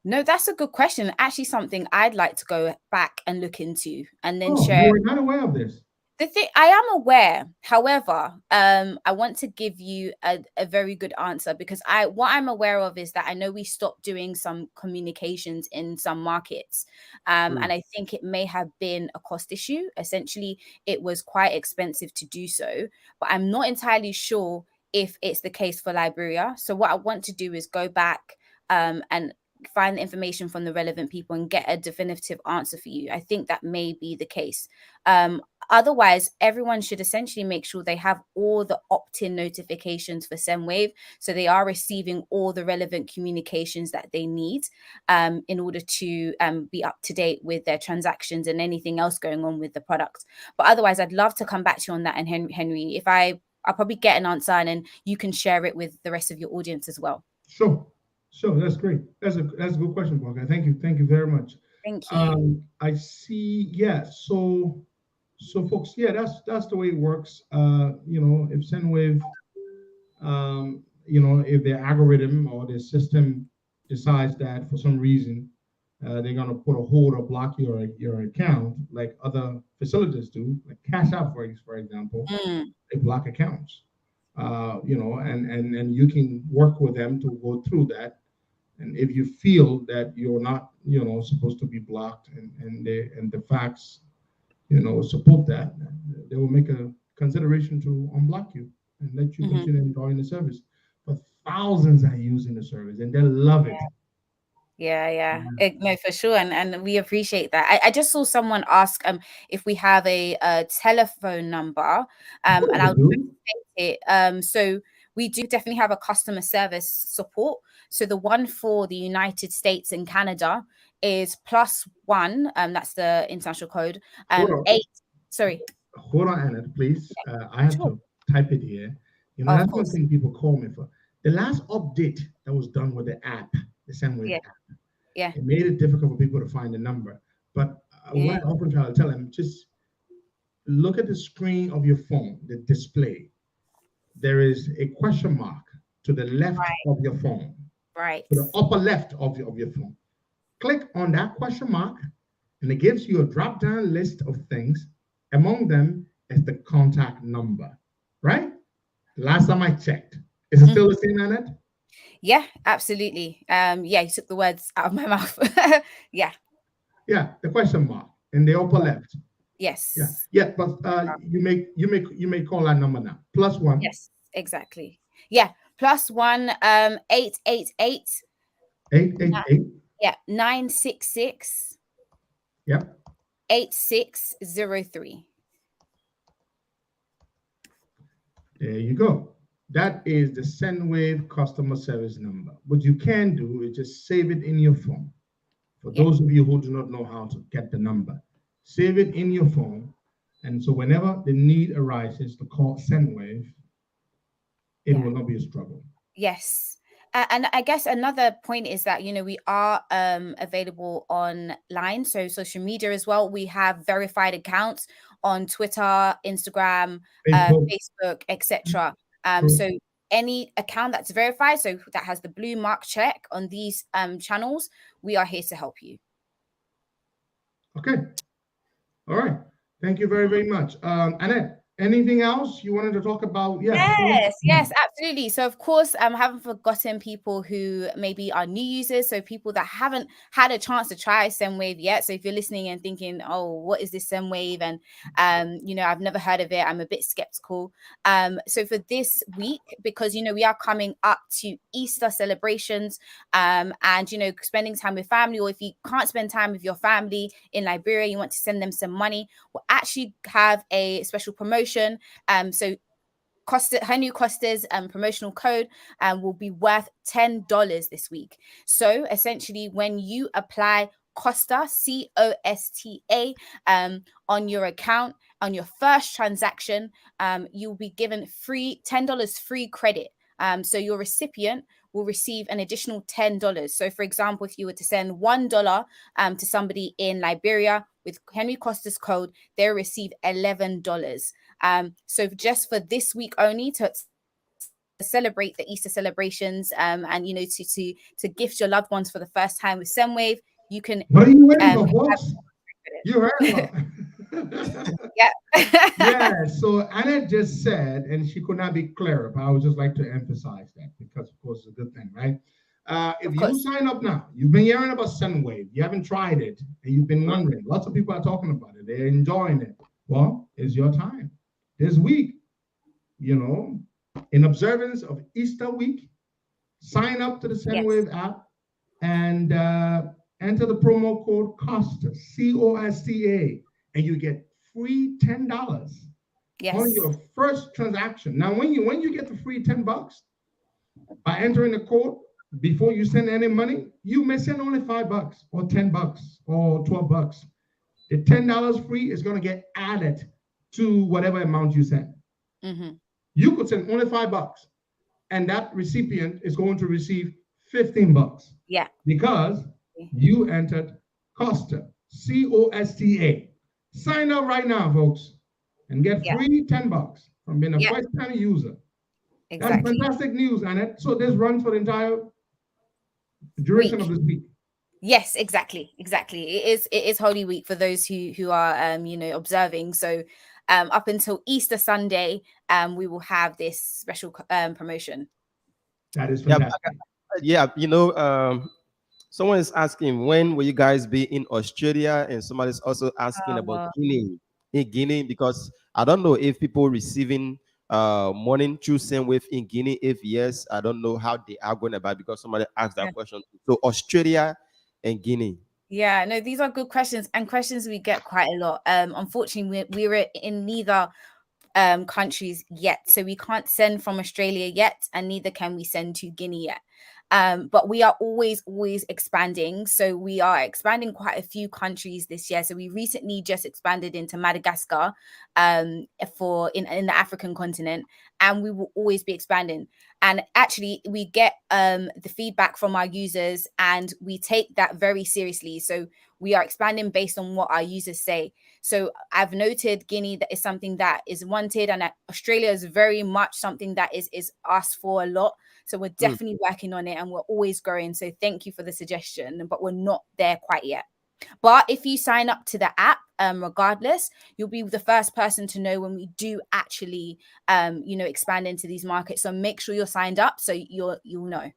No, that's a good question. Actually, something I'd like to go back and look into and then share. You were not aware of this. The thing, I am aware. However, I want to give you a very good answer because what I'm aware of is that I know we stopped doing some communications in some markets. And I think it may have been a cost issue. Essentially, it was quite expensive to do so, but I'm not entirely sure if it's the case for Liberia. So what I want to do is go back and find the information from the relevant people and get a definitive answer for you. I think that may be the case. Otherwise, everyone should essentially make sure they have all the opt-in notifications for Sendwave, so they are receiving all the relevant communications that they need in order to be up to date with their transactions and anything else going on with the product. But otherwise, I'd love to come back to you on that. And Henry, if I'll probably get an answer and then you can share it with the rest of your audience as well. Sure, that's great. That's a good question, Bogga. Thank you very much. Thank you. I see. Yeah. So folks, yeah, that's the way it works. If Sendwave, if their algorithm or their system decides that for some reason they're gonna put a hold or block your account, like other facilities do, like Cash App, for example, they block accounts. And you can work with them to go through that. And if you feel that you're not, supposed to be blocked, and the facts, support that, they will make a consideration to unblock you and let you continue enjoying the service. But thousands are using the service and they love it. Yeah. No, for sure. And we appreciate that. I just saw someone ask if we have a telephone number. And I'll state it. So we do definitely have a customer service support. So the one for the United States and Canada is +1. That's the international code. 8. Sorry. Hold on, Anna, please. I have to type it here. That's one thing people call me for. The last update that was done with the app, the Sendwave app, it made it difficult for people to find the number. But what I often try to tell them, just look at the screen of your phone, the display. There is a question mark to the left of your phone. Right. To the upper left of your phone. Click on that question mark, and it gives you a drop-down list of things. Among them is the contact number, right? Last time I checked. Is it still the same, Annette? Yeah, absolutely. You took the words out of my mouth. Yeah, the question mark in the upper left. Yes. Yeah, but you may call that number now. +1. Yes, exactly. Yeah, +1 888. 888. Yeah, 966. Yep. 8603. There you go. That is the Sendwave customer service number. What you can do is just save it in your phone. For those of you who do not know how to get the number, save it in your phone. And so whenever the need arises to call Sendwave, it will not be a struggle. Yes. And I guess another point is that, we are available online, so social media as well. We have verified accounts on Twitter, Instagram, Facebook, etc. So any account that's verified, so that has the blue mark check on these channels, we are here to help you. Okay. All right. Thank you very, very much. Annette, anything else you wanted to talk about? Yes, absolutely. So of course, I haven't forgotten people who maybe are new users. So people that haven't had a chance to try Sendwave yet. So if you're listening and thinking, oh, what is this Sendwave? And, I've never heard of it. I'm a bit skeptical. So for this week, because, we are coming up to Easter celebrations and, spending time with family, or if you can't spend time with your family in Liberia, you want to send them some money, we'll actually have a special promotion. So her new Costa's promotional code will be worth $10 this week. So essentially, when you apply Costa, COSTA, on your account. On your first transaction, you'll be given $10 free credit. So your recipient will receive an additional $10. So for example, if you were to send $1 to somebody in Liberia with Henry Costa's code, they'll receive $11. So just for this week only, to celebrate the Easter celebrations, and you know, to gift your loved ones for the first time with Sendwave, you can. What are you waiting for, folks? You heard her. Yeah. Yeah. So Annette just said, and she could not be clearer, but I would just like to emphasize that because, of course, it's a good thing, right? If you sign up now, you've been hearing about Sendwave, you haven't tried it, and you've been wondering. Lots of people are talking about it. They're enjoying it. Well, it's your time this week. You know, in observance of Easter week, sign up to the Sendwave app and enter the promo code COSTA, COSTA, and you get free $10 on your first transaction. Now, when you get the free $10 by entering the code before you send any money, you may send only $5 or $10 or $12. The $10 free is going to get added to whatever amount you send. You could send only $5, and that recipient is going to receive $15. Yeah, because you entered Costa, COSTA. Sign up right now, folks, and get free $10 from being a first-time user. That's fantastic news, Annette. So this runs for the entire duration of this week. Yes, exactly. It is Holy Week for those who are you know, observing. So up until Easter Sunday, we will have this special promotion. That is fantastic. Yeah, you know, someone is asking, when will you guys be in Australia? And somebody's also asking about Guinea. In Guinea, because I don't know if people receiving money through Sendwave in Guinea. If yes, I don't know how they are going about, because somebody asked that question. So Australia and Guinea. Yeah, no, these are good questions, and questions we get quite a lot. Unfortunately, we're in neither countries yet, so we can't send from Australia yet, and neither can we send to Guinea yet. But we are always expanding. So we are expanding quite a few countries this year. So we recently just expanded into Madagascar, in the African continent, and we will always be expanding. And actually, we get the feedback from our users, and we take that very seriously. So we are expanding based on what our users say. So I've noted Guinea, that is something that is wanted, and Australia is very much something that is asked for a lot. So we're definitely working on it, and we're always growing. So thank you for the suggestion, but we're not there quite yet. But if you sign up to the app, regardless, you'll be the first person to know when we do actually, you know, expand into these markets. So make sure you're signed up, so you'll know.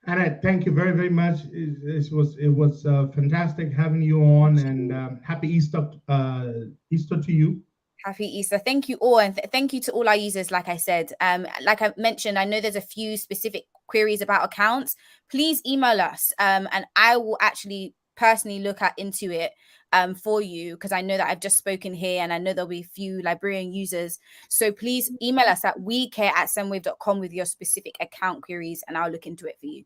Annette, thank you very, very much. It was fantastic having you on, and happy Easter to you. Happy Easter. Thank you all. And thank you to all our users. Like I said, like I mentioned, I know there's a few specific queries about accounts. Please email us, and I will actually personally look into it for you, because I know that I've just spoken here, and I know there'll be a few Liberian users. So please email us at wecare@sendwave.com with your specific account queries, and I'll look into it for you.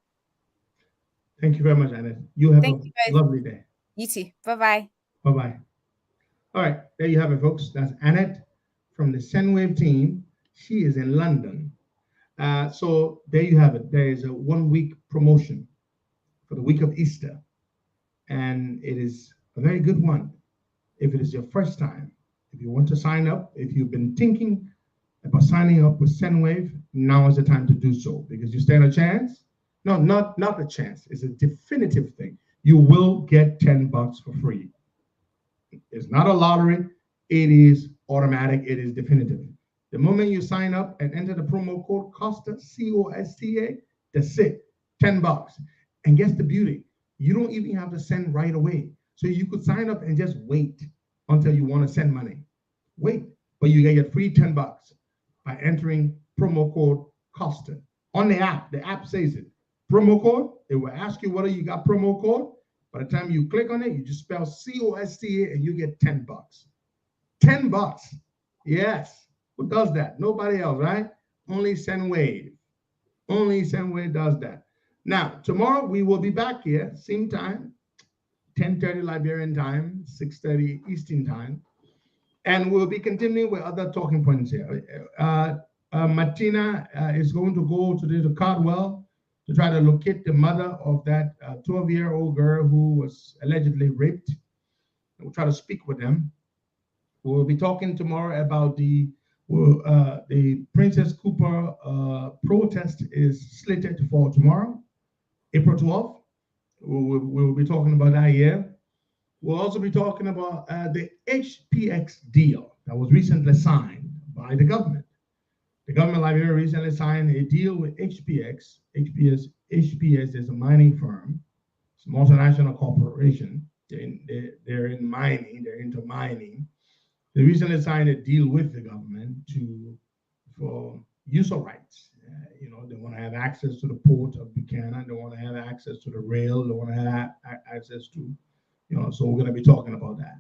Thank you very much, Annette. You have a lovely day. You too. Bye-bye. Bye-bye. All right, there you have it, folks. That's Annette from the Sendwave team. She is in London. So there you have it. There is a 1-week promotion for the week of Easter, and it is a very good one. If it is your first time, if you want to sign up, if you've been thinking about signing up with Sendwave, now is the time to do so, because you stand a chance. No, not a chance. It's a definitive thing. You will get $10 for free. It's not a lottery. It is automatic. It is definitive. The moment you sign up and enter the promo code COSTA, COSTA, that's it, $10. And guess the beauty, you don't even have to send right away. So you could sign up and just wait until you want to send money. Wait, but you get your free $10 by entering promo code COSTA on the app. The app says it. Promo code, it will ask you whether you got promo code. By the time you click on it, you just spell COSTA and you get $10. $10. Yes. Who does that? Nobody else, right? Only Sendwave. Only Sendwave does that. Now, tomorrow we will be back here, same time, 10:30 Liberian time, 6:30 Eastern time. And we'll be continuing with other talking points here. Martina is going to go today to Cardwell to try to locate the mother of that 12-year-old girl who was allegedly raped. We'll try to speak with them. We'll be talking tomorrow about the Princess Cooper protest is slated for tomorrow, April 12th. We'll be talking about that here. We'll also be talking about the HPX deal that was recently signed by the government. The government of Liberia recently signed a deal with HPX. HPX is a mining firm. It's a multinational corporation. They're in mining. They're into mining. They recently signed a deal with the government for user rights. They want to have access to the port of Buchanan. They want to have access to the rail. They want to have access to, so we're going to be talking about that.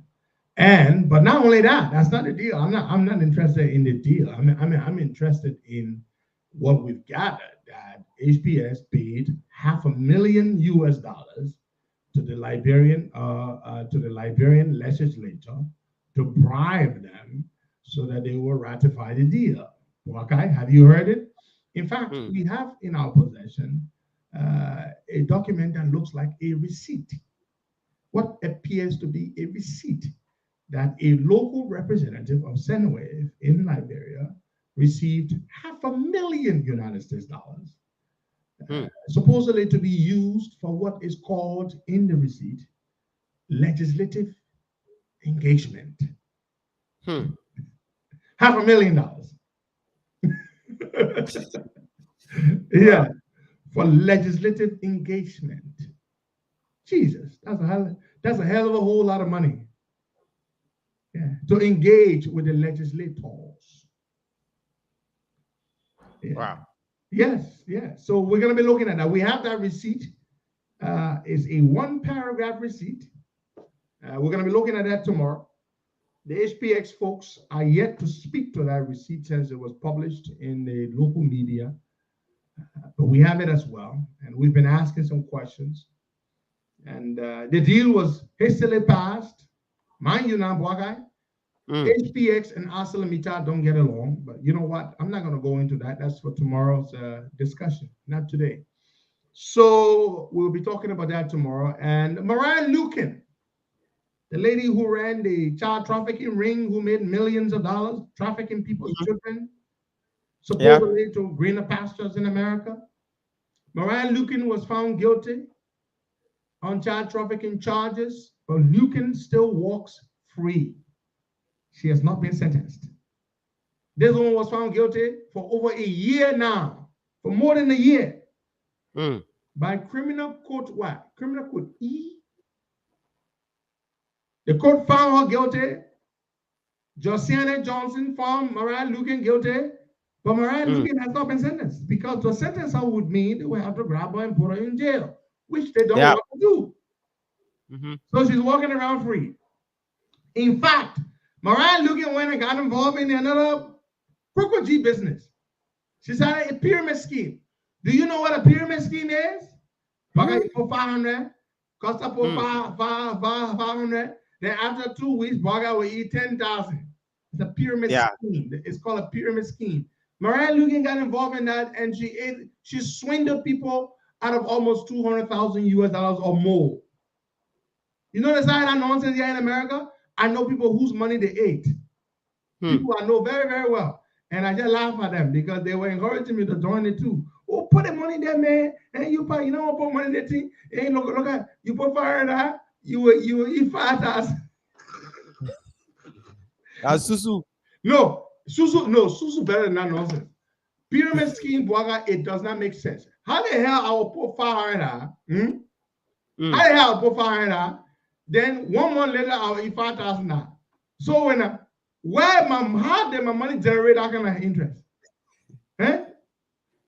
But not only that, that's not the deal. I'm not interested in the deal. I'm interested in what we've gathered, that HPS paid $500,000 US to the Liberian legislature to bribe them so that they will ratify the deal. Okay, have you heard it? In fact, we have in our possession a document that looks like a receipt. What appears to be a receipt that a local representative of Sendwave in Liberia received $500,000 United States dollars, supposedly to be used for what is called in the receipt legislative engagement. $500,000. Yeah, for legislative engagement. Jesus, that's a hell of a whole lot of money. Yeah, to engage with the legislators. Yeah. Wow. Yes, yeah. So we're going to be looking at that. We have that receipt. It's a 1-paragraph receipt. We're going to be looking at that tomorrow. The HPX folks are yet to speak to that receipt since it was published in the local media. But we have it as well. And we've been asking some questions. And the deal was hastily passed. Mind you now, Bwagai, HPX and ArcelorMittal don't get along. But you know what? I'm not going to go into that. That's for tomorrow's discussion, not today. So we'll be talking about that tomorrow. And Mariah Lukin, the lady who ran the child trafficking ring, who made millions of dollars trafficking people's children, supposedly to greener pastures in America. Mariah Lukin was found guilty on child trafficking charges, but Lukin still walks free. She has not been sentenced. This woman was found guilty for over a year now, for more than a year, by criminal court what? Criminal court E. The court found her guilty. Josiana Johnson found Mariah Lukin guilty, but Mariah Lukin has not been sentenced because to sentence her would mean they would have to grab her and put her in jail, which they don't want to do. So she's walking around free. In fact, Mariah Lukin went and got involved in another Crooked G business. She started a pyramid scheme. Do you know what a pyramid scheme is? Baga put 500, Costa put 500. Then after 2 weeks, Baga will eat 10,000. It's a pyramid scheme. It's called a pyramid scheme. Mariah Lukin got involved in that, and she swindled people out of almost $200,000 US or more. You know the side of nonsense here in America? I know people whose money they ate. People I know very, very well. And I just laugh at them because they were encouraging me to join it too. Oh, put the money there, man. And you don't put money there. Hey, look at you put fire there, you will eat 5,000. That's Susu. No, Susu better than that nonsense. Pyramid scheme, Bwaga, it does not make sense. How the hell I will put 500? How the hell I will put 500? Then 1 month later, I'll eat 5,000 now. So how did my money generate that kind of interest? Eh?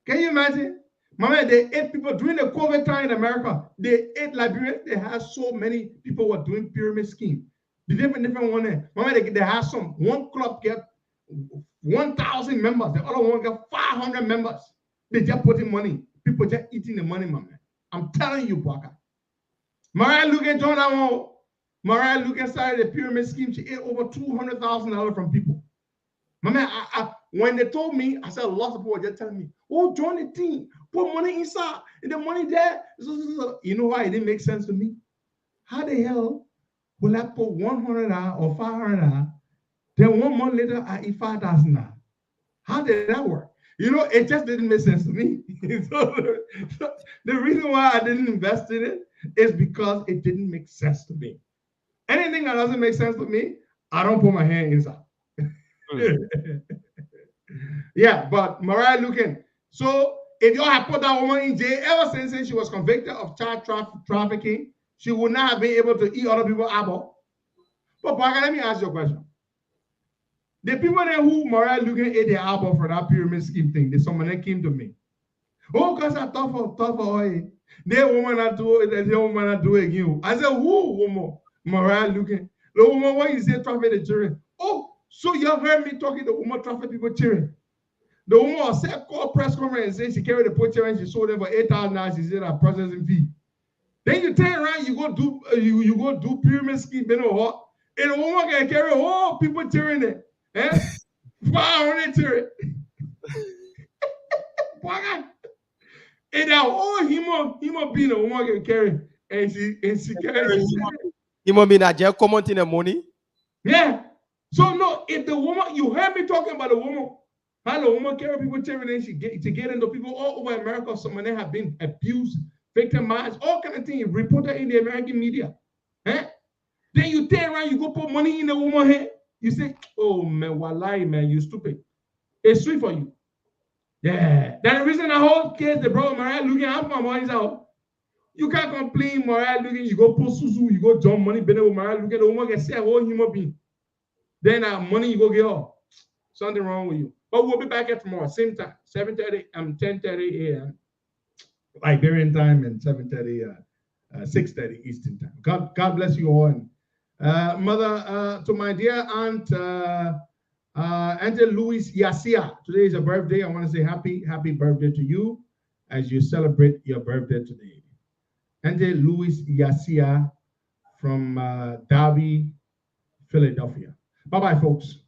Can you imagine? Mama, they ate people during the COVID time in America. They ate Liberians. They had so many people were doing pyramid scheme. The different one there. Mama, they had one club get 1,000 members. The other one got 500 members. They just put in money. People just eating the money, mama. I'm telling you, Bwaka. Mariah Lugan joined that one. Mariah Lugan started a pyramid scheme. She ate over $200,000 from people. My man, when they told me, I said, lots of people were just telling me, oh, join the team, put money inside, and the money there. You know why it didn't make sense to me? How the hell will I put $100 or $500, then 1 month later I eat $5,000? How did that work? You know, it just didn't make sense to me. So the reason why I didn't invest in it is because it didn't make sense to me. Anything that doesn't make sense to me, I don't put my hand inside. Yeah, but Mariah Lugan. So if y'all have put that woman in jail ever since she was convicted of child trafficking, she would not have been able to eat other people's eyeball. But Parker, let me ask you a question. The people there who Mariah Lugan ate their eyeball for that pyramid scheme thing, someone that came to me. Oh, because I thought for oil. They woman not do it, they woman not do it again. I said, who woman? Mariah Lugan. The woman, what you say traffic the children? Oh, so you heard me talking to the woman traffic people children. The woman said call press conference and say she carried the poor children, she sold them for $8,000. She said a processing fee. Then you turn around, you go do pyramid scheme, you know what? And the woman can carry all people children there. Eh? 500 children. And that all human being a woman can carry, and she carries. Human being that just comment in the money. Yeah. So no, if the woman, you heard me talking about the woman, how the woman carry people children, and she get into people all over America. Some of them have been abused, victimized, all kind of things reported in the American media. Eh? Then you turn around, you go put money in the woman's hand. You say, oh man, wallahi, man, you stupid. It's sweet for you. Yeah. That's the reason the whole case, the brother Mariah Lugan, half my money's out. You can't complain, Mariah Lugan, you go put Susu, you go jump money, with Mariah Lugan, the woman can say a whole human being. Then money you go get off. Something wrong with you. But we'll be back at tomorrow, same time, 7:30 and 10:30 a.m. Liberian time, and 7:30, 6:30 Eastern time. God bless you all. And mother, to my dear aunt, Auntie Louise Yasia, today is her birthday. I want to say happy birthday to you as you celebrate your birthday today. Auntie Louise Yasia from Derby, Philadelphia. Bye-bye, folks.